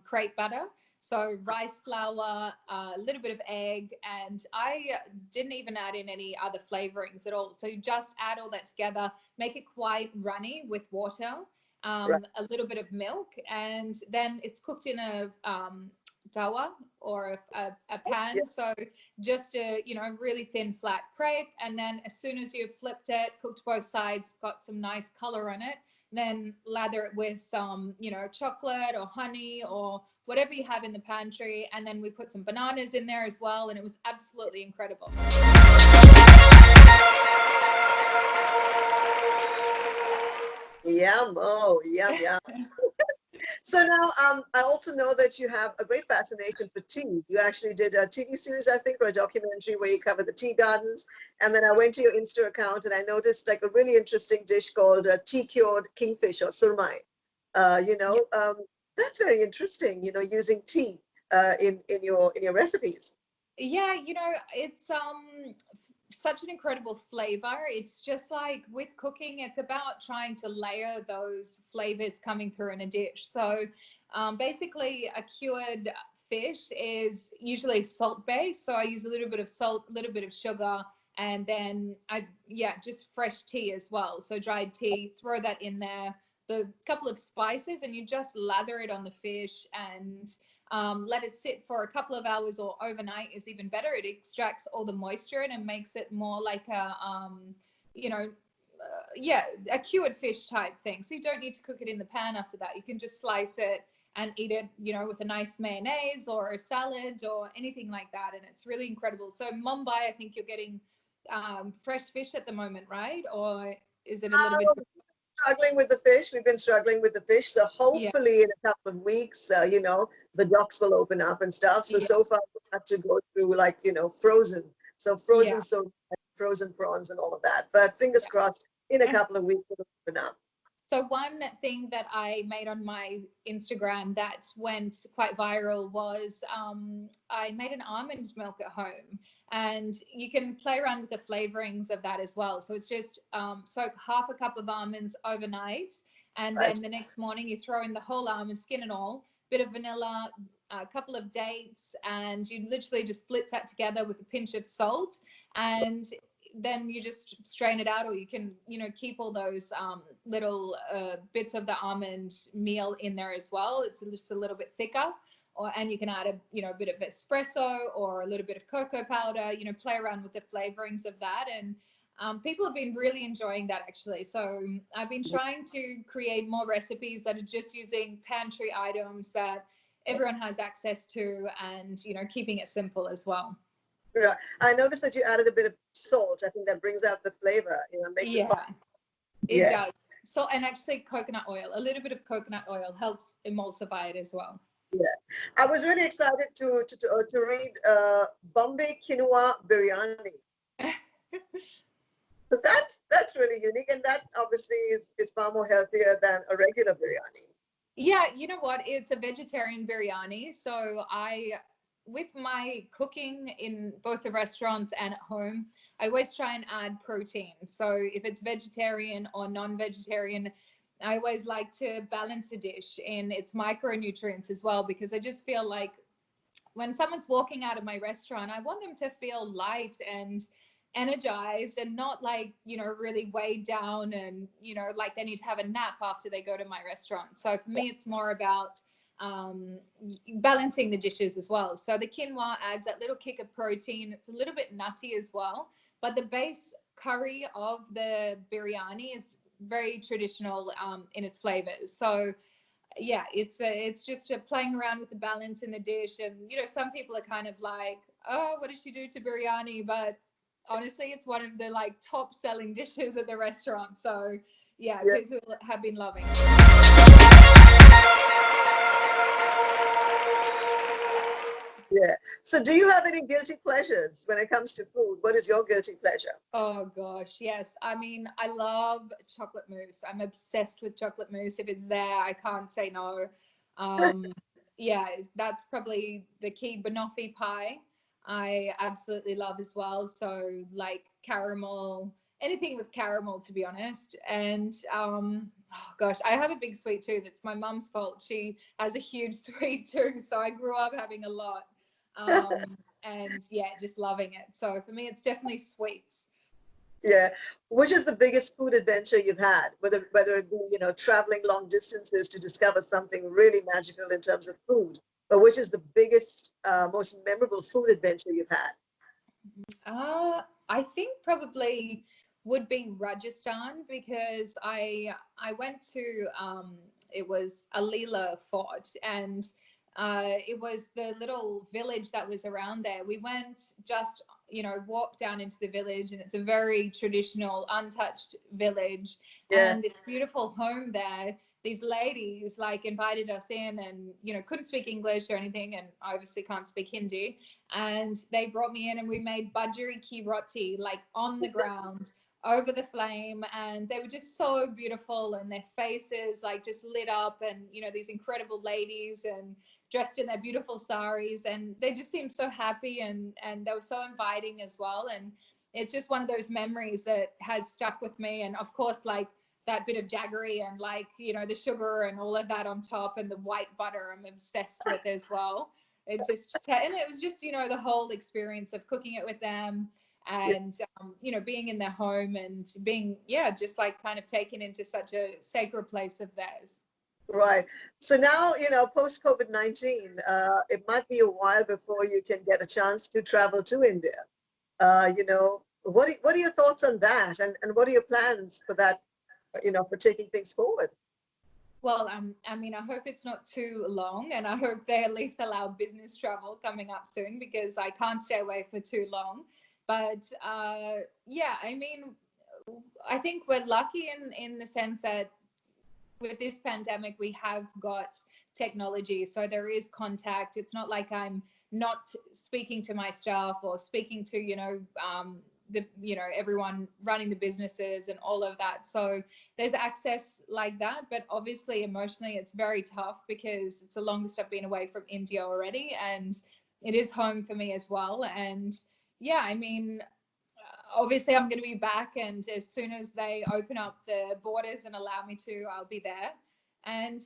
crepe batter. So rice flour, a little bit of egg, and I didn't even add in any other flavorings at all. So you just add all that together, make it quite runny with water, Right. a little bit of milk, and then it's cooked in a tawa or a pan. Yeah. So just a really thin flat crepe, and then as soon as you've flipped it, cooked both sides, got some nice color on it, then lather it with some chocolate or honey or whatever you have in the pantry, and then we put some bananas in there as well, and it was absolutely incredible. Yum, oh, yum, yum. So now, I also know that you have a great fascination for tea. You actually did a TV series, I think, or a documentary where you covered the tea gardens. And then I went to your Insta account and I noticed like a really interesting dish called tea cured kingfish or surmai. That's very interesting. Using tea in your recipes. Yeah, it's such an incredible flavor. It's just like with cooking, it's about trying to layer those flavors coming through in a dish. So basically a cured fish is usually salt based. So I use a little bit of salt, a little bit of sugar, and then just fresh tea as well. So dried tea, throw that in there, the couple of spices, and you just lather it on the fish and let it sit for a couple of hours, or overnight is even better. It extracts all the moisture and makes it more like a cured fish type thing. So you don't need to cook it in the pan after that. You can just slice it and eat it, with a nice mayonnaise or a salad or anything like that. And it's really incredible. So Mumbai, I think you're getting fresh fish at the moment, right? Or is it a little bit? Struggling with the fish. We've been struggling with the fish. So hopefully in a couple of weeks, the docks will open up and stuff. So far we have to go through frozen. So frozen prawns and all of that. But fingers crossed, in a couple of weeks it'll open up. So one thing that I made on my Instagram that went quite viral was I made an almond milk at home, and you can play around with the flavorings of that as well. So it's just soak half a cup of almonds overnight, and then the next morning you throw in the whole almond, skin and all, bit of vanilla, a couple of dates, and you literally just blitz that together with a pinch of salt, and then you just strain it out, or you can keep all those little bits of the almond meal in there as well. It's just a little bit thicker, and you can add a bit of espresso or a little bit of cocoa powder, play around with the flavorings of that. And people have been really enjoying that actually. So I've been trying to create more recipes that are just using pantry items that everyone has access to, and keeping it simple as well. Right. I noticed that you added a bit of salt. I think that brings out the flavor. Makes it does. So, and actually coconut oil, a little bit of coconut oil helps emulsify it as well. Yeah, I was really excited to read Bombay quinoa biryani. So that's really unique, and that obviously is far more healthier than a regular biryani. Yeah, you know what? It's a vegetarian biryani. So with my cooking in both the restaurants and at home, I always try and add protein. So if it's vegetarian or non-vegetarian, I always like to balance the dish in its micronutrients as well, because I just feel like when someone's walking out of my restaurant, I want them to feel light and energized, and not like, really weighed down and, like they need to have a nap after they go to my restaurant. So for me, it's more about balancing the dishes as well. So the quinoa adds that little kick of protein. It's a little bit nutty as well, but the base curry of the biryani is very traditional in its flavors. So yeah, it's just playing around with the balance in the dish. And some people are kind of like, oh, what did she do to biryani? But honestly, it's one of the top selling dishes at the restaurant. So yeah, people have been loving it. Yeah. So do you have any guilty pleasures when it comes to food? What is your guilty pleasure? Oh gosh, yes. I mean, I love chocolate mousse. I'm obsessed with chocolate mousse. If it's there, I can't say no. Um, yeah, that's probably the key. Banoffee pie, I absolutely love as well. So like caramel, anything with caramel, to be honest. And oh gosh, I have a big sweet tooth. It's my mum's fault. She has a huge sweet tooth, so I grew up having a lot. And yeah, just loving it. So for me, it's definitely sweets. Yeah. Which is the biggest food adventure you've had? Whether it be, traveling long distances to discover something really magical in terms of food, but which is the biggest, most memorable food adventure you've had? I think probably would be Rajasthan because I went to it was Alila Fort, and it was the little village that was around there. We went just walked down into the village, and it's a very traditional, untouched village. Yeah. And this beautiful home there. These ladies like invited us in, and couldn't speak English or anything, and I obviously can't speak Hindi. And they brought me in, and we made bajri ki roti like on the ground over the flame, and they were just so beautiful, and their faces like just lit up, and these incredible ladies and dressed in their beautiful saris, and they just seemed so happy, and they were so inviting as well. And it's just one of those memories that has stuck with me. And of course, like that bit of jaggery and like the sugar and all of that on top, and the white butter I'm obsessed with as well. It's just, and it was just the whole experience of cooking it with them, and being in their home, and being just like kind of taken into such a sacred place of theirs. Right. So now, post COVID-19, it might be a while before you can get a chance to travel to India. What are your thoughts on that, and what are your plans for that? For taking things forward. Well, I mean, I hope it's not too long, and I hope they at least allow business travel coming up soon, because I can't stay away for too long. But yeah, I mean, I think we're lucky in the sense that with this pandemic, we have got technology, so there is contact. It's not like I'm not speaking to my staff or speaking to everyone running the businesses and all of that. So there's access like that, but obviously emotionally it's very tough, because it's the longest I've been away from India already, and it is home for me as well. And yeah, I mean, obviously I'm going to be back, and as soon as they open up the borders and allow me to, I'll be there. And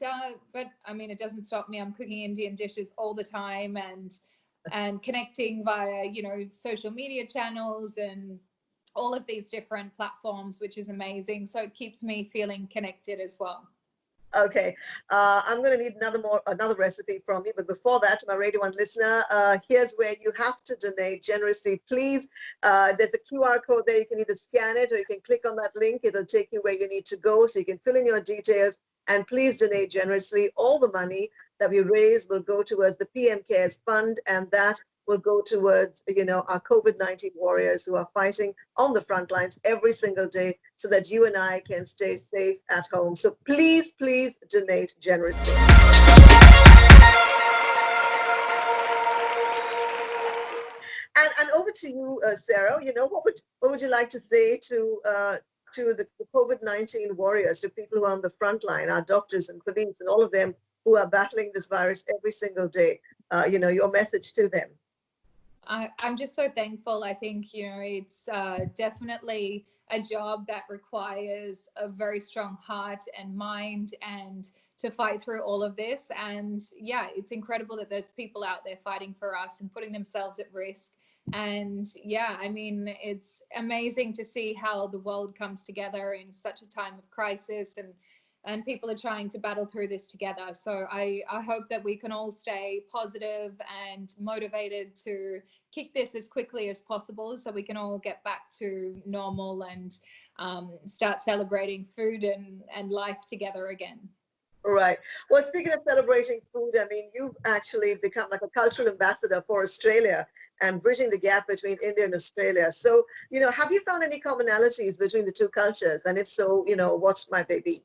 but I mean, it doesn't stop me. I'm cooking Indian dishes all the time, and connecting via social media channels and all of these different platforms, which is amazing. So it keeps me feeling connected as well. Okay, I'm going to need another recipe from you, but before that, to my Radio 1 listener, here's where you have to donate generously. Please, there's a QR code there. You can either scan it or you can click on that link. It'll take you where you need to go, so you can fill in your details, and please donate generously. All the money that we raise will go towards the PM Cares Fund, and that will go towards, our COVID-19 warriors who are fighting on the front lines every single day, so that you and I can stay safe at home. So please, please donate generously. And over to you, Sarah. What would you like to say to the COVID-19 warriors, to people who are on the front line, our doctors and police and all of them who are battling this virus every single day? Your message to them. I'm just so thankful. I think, it's definitely a job that requires a very strong heart and mind, and to fight through all of this. And yeah, it's incredible that there's people out there fighting for us and putting themselves at risk. And yeah, I mean, it's amazing to see how the world comes together in such a time of crisis, and people are trying to battle through this together. So I hope that we can all stay positive and motivated to kick this as quickly as possible, so we can all get back to normal and start celebrating food and life together again. Right. Well, speaking of celebrating food, I mean, you've actually become like a cultural ambassador for Australia and bridging the gap between India and Australia. So, have you found any commonalities between the two cultures? And if so, what might they be?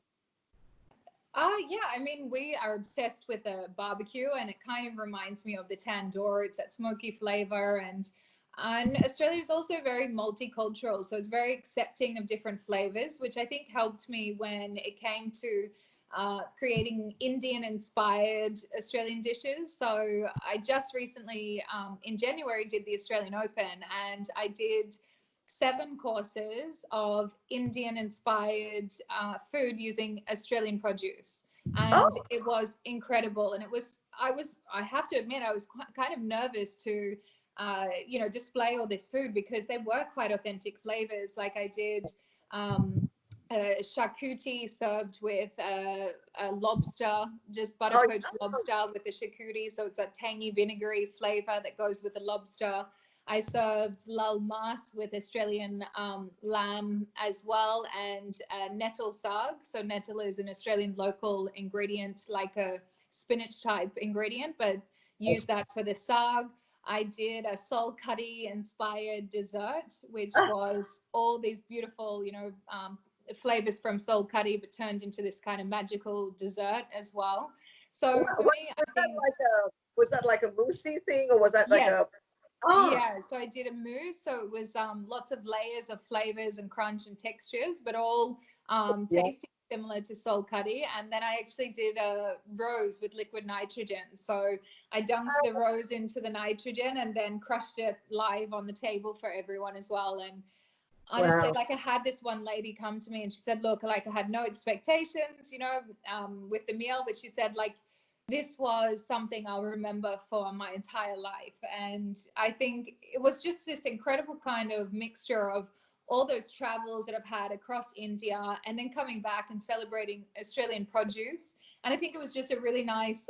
Yeah, I mean, we are obsessed with the barbecue, and it kind of reminds me of the tandoor. It's that smoky flavor, and Australia is also very multicultural, so it's very accepting of different flavors, which I think helped me when it came to creating Indian-inspired Australian dishes. So I just recently, in January, did the Australian Open, and I did 7 courses of Indian-inspired food using Australian produce, and it was incredible. And I have to admit, I was kind of nervous to, display all this food because they were quite authentic flavors. Like I did charcuterie served with a lobster, just butter poached lobster with the charcuterie, so it's a tangy vinegary flavor that goes with the lobster. I served lal mas with Australian lamb as well, and nettle saag. So nettle is an Australian local ingredient, like a spinach type ingredient, but use that for the saag. I did a sol curry inspired dessert, which was all these beautiful, flavors from sol curry, but turned into this kind of magical dessert as well. So for me, I think, was that like a moussey thing, or was that like yes. Oh. Yeah, so I did a mousse, so it was lots of layers of flavors and crunch and textures, but all tasting similar to sol curry. And then I actually did a rose with liquid nitrogen. So I dunked the rose into the nitrogen and then crushed it live on the table for everyone as well. And honestly, like I had this one lady come to me and she said, look, like I had no expectations, with the meal, but she said, like, this was something I'll remember for my entire life. And I think it was just this incredible kind of mixture of all those travels that I've had across India and then coming back and celebrating Australian produce. And I think it was just a really nice,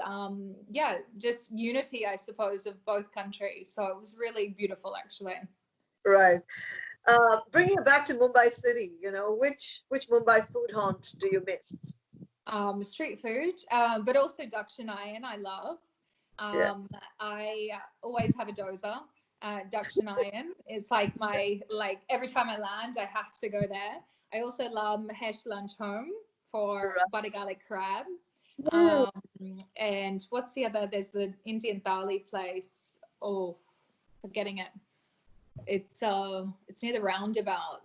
just unity, I suppose, of both countries. So it was really beautiful, actually. Right. Bringing it back to Mumbai City, which Mumbai food haunt do you miss? Street food, but also Dakshinayana I love. I always have a dozer. Dakshinayana is like every time I land, I have to go there. I also love Mahesh Lunch Home for butter garlic crab. And what's the other? There's the Indian thali place. Oh, forgetting it. It's near the roundabout.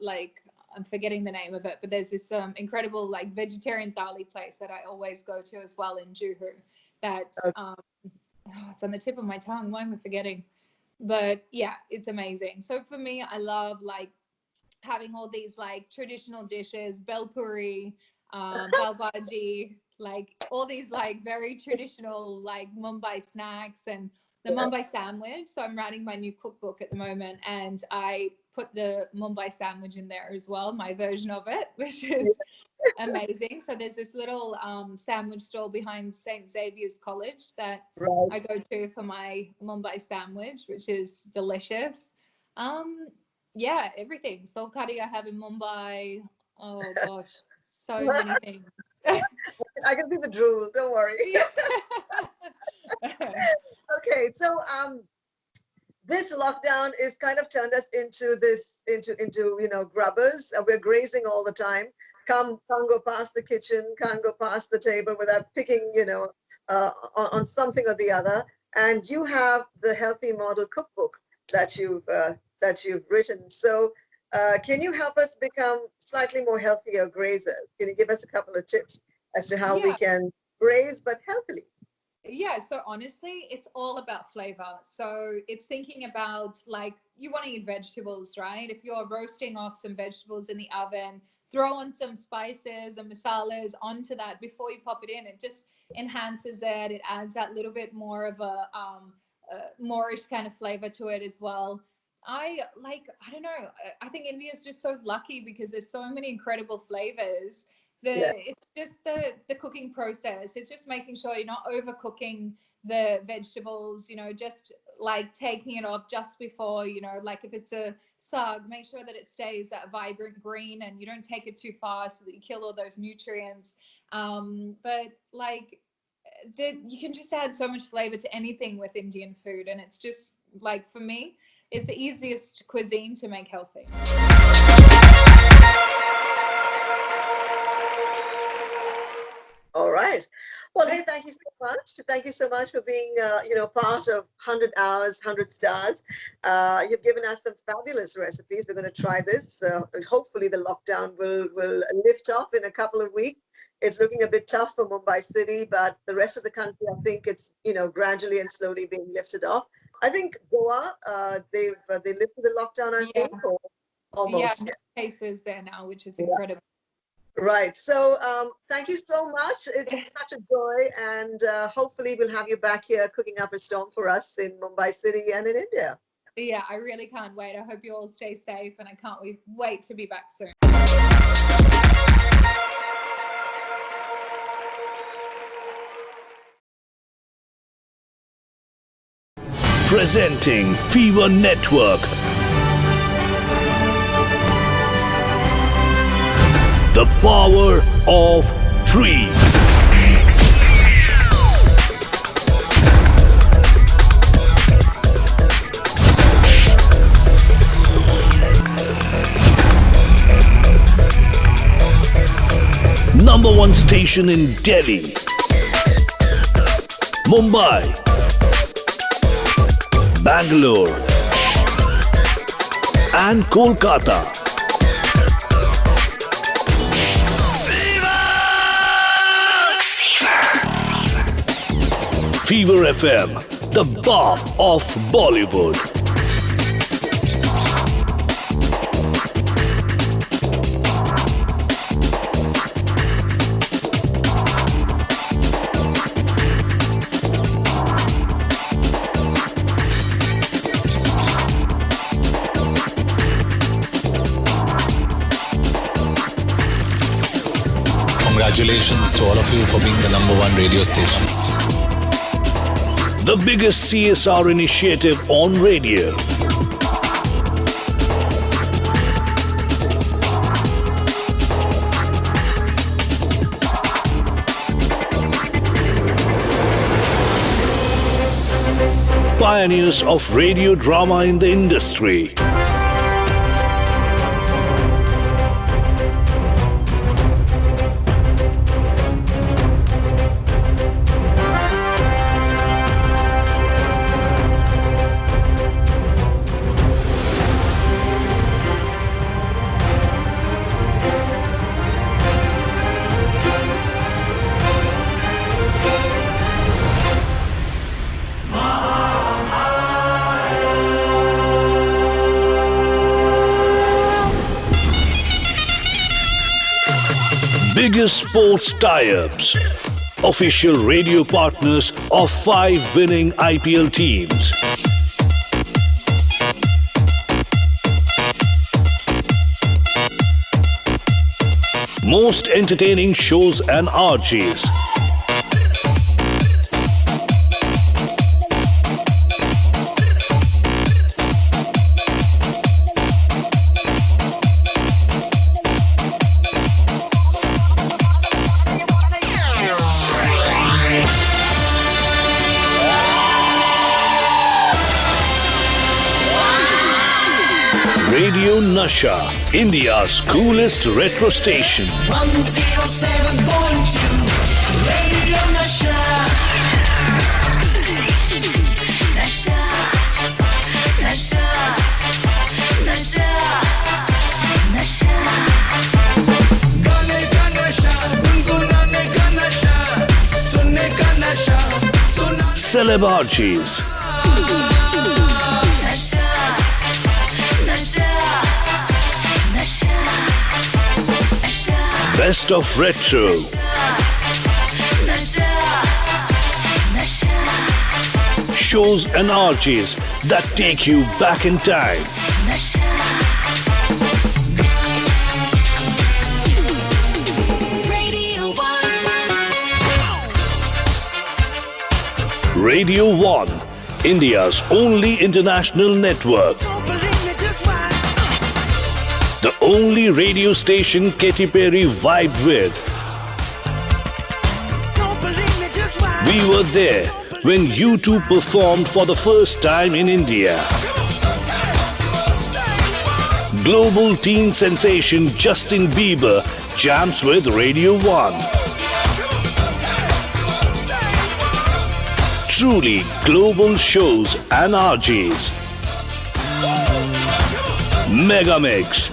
I'm forgetting the name of it, but there's this incredible vegetarian thali place that I always go to as well in Juhu. That's it's on the tip of my tongue. Why am I forgetting? But yeah, it's amazing. So for me, I love having all these traditional dishes, bel puri, pav bhaji, all these very traditional Mumbai snacks and the Mumbai sandwich. So I'm writing my new cookbook at the moment, and I put the Mumbai sandwich in there as well, my version of it, which is amazing. So there's this little sandwich stall behind St. Xavier's College that I go to for my Mumbai sandwich, which is delicious. Everything. Sol curry I have in Mumbai. Oh gosh, so many things. I can see the drool, don't worry. Okay, so this lockdown is kind of turned us into grubbers. We're grazing all the time. Can't go past the kitchen, can't go past the table without picking, on something or the other. And you have the Healthy Model Cookbook that you've written. So can you help us become slightly more healthier grazers? Can you give us a couple of tips as to how we can graze but healthily? Yeah, so honestly, it's all about flavor. So it's thinking about you want to eat vegetables, right? If you're roasting off some vegetables in the oven, throw on some spices and masalas onto that before you pop it in. It just enhances it. It adds that little bit more of a Moorish kind of flavor to it as well. I don't know. I think India is just so lucky because there's so many incredible flavors. It's just the cooking process. It's just making sure you're not overcooking the vegetables, just taking it off just before, if it's a saag, make sure that it stays that vibrant green and you don't take it too far so that you kill all those nutrients. But you can just add so much flavor to anything with Indian food. And it's just for me, it's the easiest cuisine to make healthy. All right. right. Well, hey, thank you so much. Thank you so much for being, part of 100 Hours, 100 Stars. You've given us some fabulous recipes. We're going to try this. Hopefully, the lockdown will lift off in a couple of weeks. It's looking a bit tough for Mumbai city, but the rest of the country, I think it's, gradually and slowly being lifted off. I think Goa, they lifted the lockdown, I think, or almost. Yeah, no cases there now, which is incredible. Right. So thank you so much. It's such a joy. And hopefully we'll have you back here cooking up a storm for us in Mumbai city and in India. Yeah, I really can't wait. I hope you all stay safe and I can't wait to be back soon. Presenting Fever Network. The Power of Three. Number one station in Delhi, Mumbai, Bangalore, and Kolkata. Fever FM, the bomb of Bollywood. Congratulations to all of you for being the #1 radio station. The biggest CSR initiative on radio. Pioneers of radio drama in the industry. Biggest sports tie-ups. Official radio partners of 5 winning IPL teams. Most entertaining shows and RJs. Radio Nasha, India's coolest retro station. 107.2 Radio Nasha. Nasha, Nasha, Nasha, Nasha. Gane ka nasha, gungunane ka nasha, sunne ka nasha, suna. Celebrities. Best of retro. Shows and RJs that take you back in time. Radio 1, India's only international network. The only radio station Katy Perry vibed with. We were there when U2 performed for the first time in India. Global teen sensation Justin Bieber jams with Radio 1. truly global shows and RJs. Mega Mix,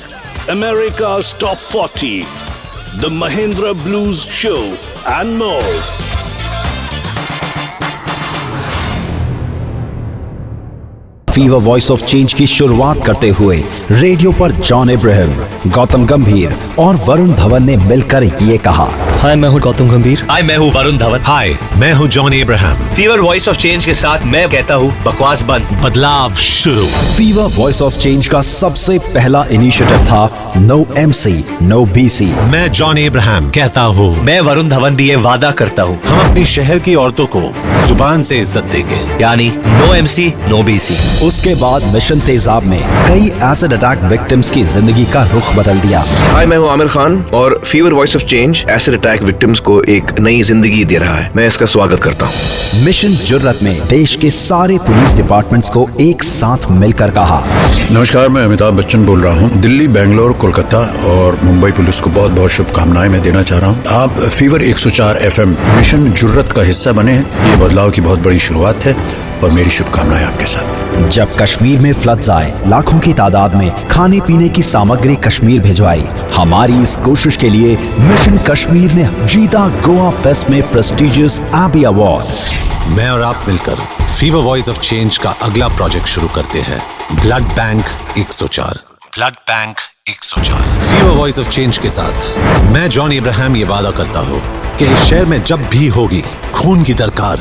America's Top 40, The Mahindra Blues Show and more. Fever voice of change की शुरुआत करते हुए radio पर John Ibrahim, Gautam गंभीर और वरुण धवन ने मिलकर ये कहा, हाय मैं हूँ गौतम गंभीर। हाय मैं हूँ वरुण धवन। हाय मैं हूँ John Ibrahim. Fever voice of change के साथ मैं कहता हूँ बकवास बंद, बदलाव शुरू। फीवर वॉइस ऑफ चेंज का सबसे पहला इनिशिएटिव था नो MC, नो BC। मैं जॉन इब्राहिम कहता हूँ, मैं वरुण धवन भी ये वादा करता हूँ, हम अपनी शहर की औरतों को जुबान से इज्जत देंगे, यानी नो MC, नो BC। उसके बाद मिशन तेजाब में कई एसिड अटैक विक्टिम्स की जिंदगी का रुख बदल दिया। हाय मैं हूँ आमिर खान और fever voice of change acid attack victims को एक नई जिंदगी दे रहा है। मैं इसका स्वागत करता हूँ। मिशन जुर्रत में देश के सारे पुलिस डिपार्टमेंट्स को एक साथ मिलकर कहा, नमस्कार मैं अमिताभ बच्चन बोल रहा हूँ। दिल्ली, बेंगलोर, कोलकाता और मुंबई पुलिस को बहुत बहुत शुभकामनाएं मैं देना चाह रहा हूँ। आप फीवर 104 FM मिशन जुर्रत का हिस्सा बने हैं। ये बदलाव की बहुत बड़ी शुरुआत है और मेरी शुभकामनाएं आपके साथ। जब कश्मीर में फ्लड्स आए, लाखों की तादाद में खाने पीने की सामग्री कश्मीर भिजवाई। हमारी इस कोशिश के लिए मिशन कश्मीर ने जीता गोवा फेस्ट में प्रेस्टिजियस एबी अवार्ड। मैं और आप मिलकर फीवर वॉइस ऑफ चेंज का अगला प्रोजेक्ट शुरू करते हैं, blood bank 104। Blood bank 104। Fever voice of change के साथ मैं जॉन इब्राहिम ये वादा करता हूँ कि इस शहर में जब भी होगी खून की दरकार,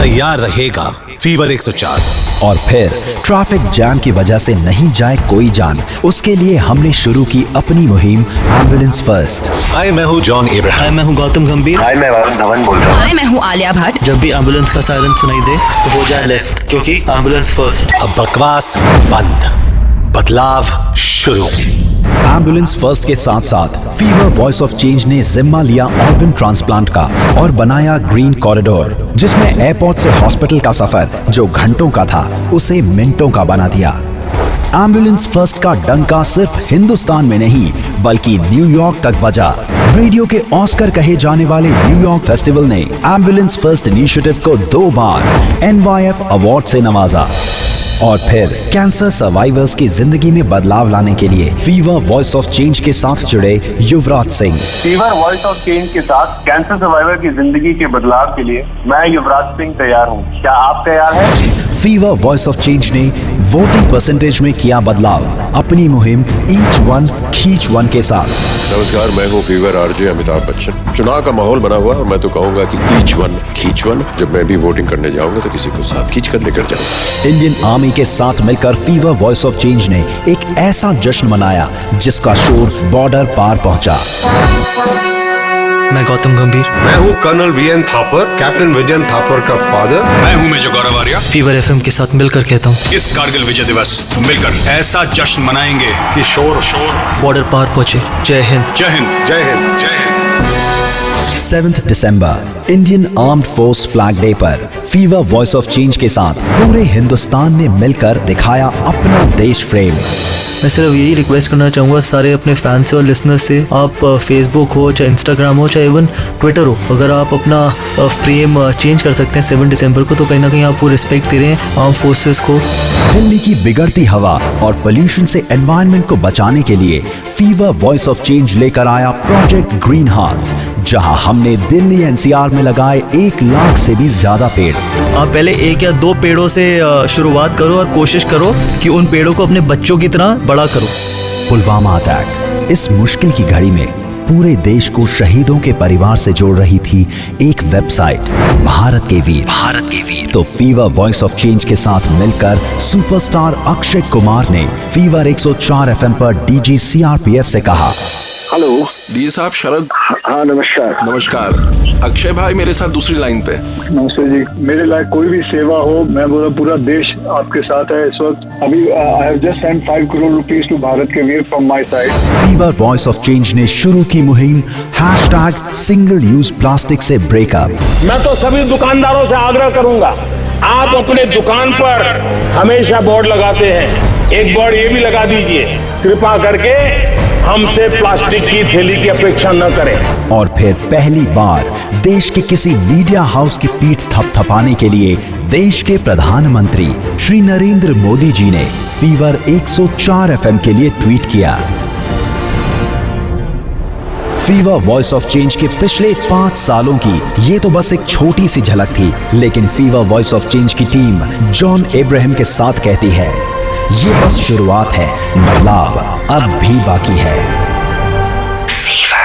तैयार रहेगा फीवर 104। और फिर ट्रैफिक जैम की वजह से नहीं जाए कोई जान, उसके लिए हमने शुरू की अपनी मुहिम एम्बुलेंस फर्स्ट। हाय मैं हूँ जॉन इब्राहिम। हाय मैं हूँ गौतम गंभीर। हाय मैं वरुण धवन बोल रहा हूँ। हाय मैं हूँ आलिया भट्ट। जब भी एम्बुलेंस का सायरन सुनाई दे तो हो जाए लेफ्ट, क्योंकि एम्बुलेंस फर्स्ट। अब बकवास बंद, बदलाव शुरू। एम्बुलेंस फर्स्ट के साथ साथ फीवर वॉइस ऑफ चेंज ने जिम्मा लिया ऑर्गन ट्रांसप्लांट का और बनाया ग्रीन कॉरिडोर, जिसमें एयरपोर्ट से हॉस्पिटल का सफर जो घंटों का था उसे मिनटों का बना दिया। एम्बुलेंस फर्स्ट का डंका सिर्फ हिंदुस्तान में नहीं बल्कि न्यूयॉर्क तक बजा। रेडियो के ऑस्कर कहे जाने वाले न्यूयॉर्क फेस्टिवल ने एम्बुलेंस फर्स्ट इनिशिएटिव को 2 बार NYF अवार्ड से नवाजा। और फिर कैंसर सर्वाइवर्स की जिंदगी में बदलाव लाने के लिए फीवर वॉइस ऑफ चेंज के साथ जुड़े Yuvraj Singh. Fever voice of change के साथ कैंसर सर्वाइवर की जिंदगी के बदलाव के लिए मैं युवराज सिंह तैयार हूँ। क्या आप तैयार हैं? फीवर वॉइस ऑफ चेंज ने वोटिंग परसेंटेज में किया बदलाव अपनी मुहिम ईच वन खींच वन के साथ। नमस्कार मैं हूँ फीवर RJ अमिताभ बच्चन। चुनाव का माहौल बना हुआ और मैं तो कहूँगा कि ईच वन खींच वन। जब मैं भी वोटिंग करने जाऊंगा तो किसी को साथ खींच कर लेकर जाऊंगा। इंडियन आर्मी के साथ मिलकर फीवर वॉइस ऑफ चेंज ने एक ऐसा जश्न मनाया जिसका शोर बॉर्डर पार पहुंचा। मैं गौतम गंभीर। मैं हूँ colonel VN Thapar, captain Vijayan Thapar का फादर। मैं हूँ major Gaurav Arya. Fever FM के साथ मिलकर कहता हूँ, इस कारगिल विजय दिवस मिलकर ऐसा जश्न मनाएंगे कि शोर बॉर्डर पार पहुंचे। जय हिंद, जय हिंद, जय हिंद, जय हिंद। 7 दिसंबर Indian armed force flag day पर फीवर वॉइस ऑफ चेंज के साथ पूरे हिंदुस्तान ने मिलकर दिखाया अपना देश प्रेम। मैं सिर्फ यही रिक्वेस्ट करना चाहूँगा सारे अपने फैंस और लिसनर्स से, आप फेसबुक हो चाहे इंस्टाग्राम हो चाहे इवन ट्विटर हो, अगर आप अपना फ्रेम चेंज कर सकते हैं 7 दिसंबर को तो कहीं ना कहीं आप वो रिस्पेक्ट दे रहे हैं आर्म फोर्सेस को। दिल्ली की बिगड़ती हवा और पोल्यूशन से एनवायरनमेंट को बचाने के लिए फीवर वॉइस ऑफ चेंज लेकर आया प्रोजेक्ट ग्रीन हार्ट्स, जहां हमने दिल्ली NCR में लगाए 1 लाख से भी ज्यादा पेड़। आप पहले 1 या 2 पेड़ों से शुरुआत करो और कोशिश करो कि उन पेड़ों को अपने बच्चों की तरह बड़ा करो। पुलवामा अटैक इस मुश्किल की घड़ी में पूरे देश को शहीदों के परिवार से जोड़ रही थी एक वेबसाइट भारत के वीर। तो फीवर वॉइस ऑफ चेंज के साथ मिलकर सुपरस्टार अक्षय कुमार ने फीवर 104 FM पर DG CRPF से कहा, हेलो डी साहब शरद। हाँ नमस्कार। नमस्कार अक्षय भाई मेरे साथ दूसरी लाइन पे। नमस्ते जी। मेरे लायक कोई भी सेवा हो, मैं बोला पूरा देश आपके साथ है इस वक्त। अभी I have just sent 5 crore rupees to Bharat के वीर from my side. Fever voice of change ने शुरू की मुहिम #सिंगल यूज प्लास्टिक से ब्रेकअप। मैं तो सभी दुकानदारों से आग्रह करूंगा, आप अपने दुकान पर हमेशा बोर्ड लगाते हैं, एक बोर्ड ये भी लगा दीजिए, कृपा करके हमसे प्लास्टिक की थैली की अपेक्षा न करें। और फिर पहली बार देश के किसी मीडिया हाउस की पीठ थपथपाने के लिए देश के प्रधानमंत्री श्री नरेंद्र मोदी जी ने फीवर 104 एफएम के लिए ट्वीट किया। फीवर वॉइस ऑफ चेंज के पिछले 5 सालों की ये तो बस एक छोटी सी झलक थी, लेकिन फीवर वॉइस ऑफ चेंज की टीम जॉन इब्राहिम के साथ कहती है, ये बस शुरुआत है, बदलाव अब भी बाकी है।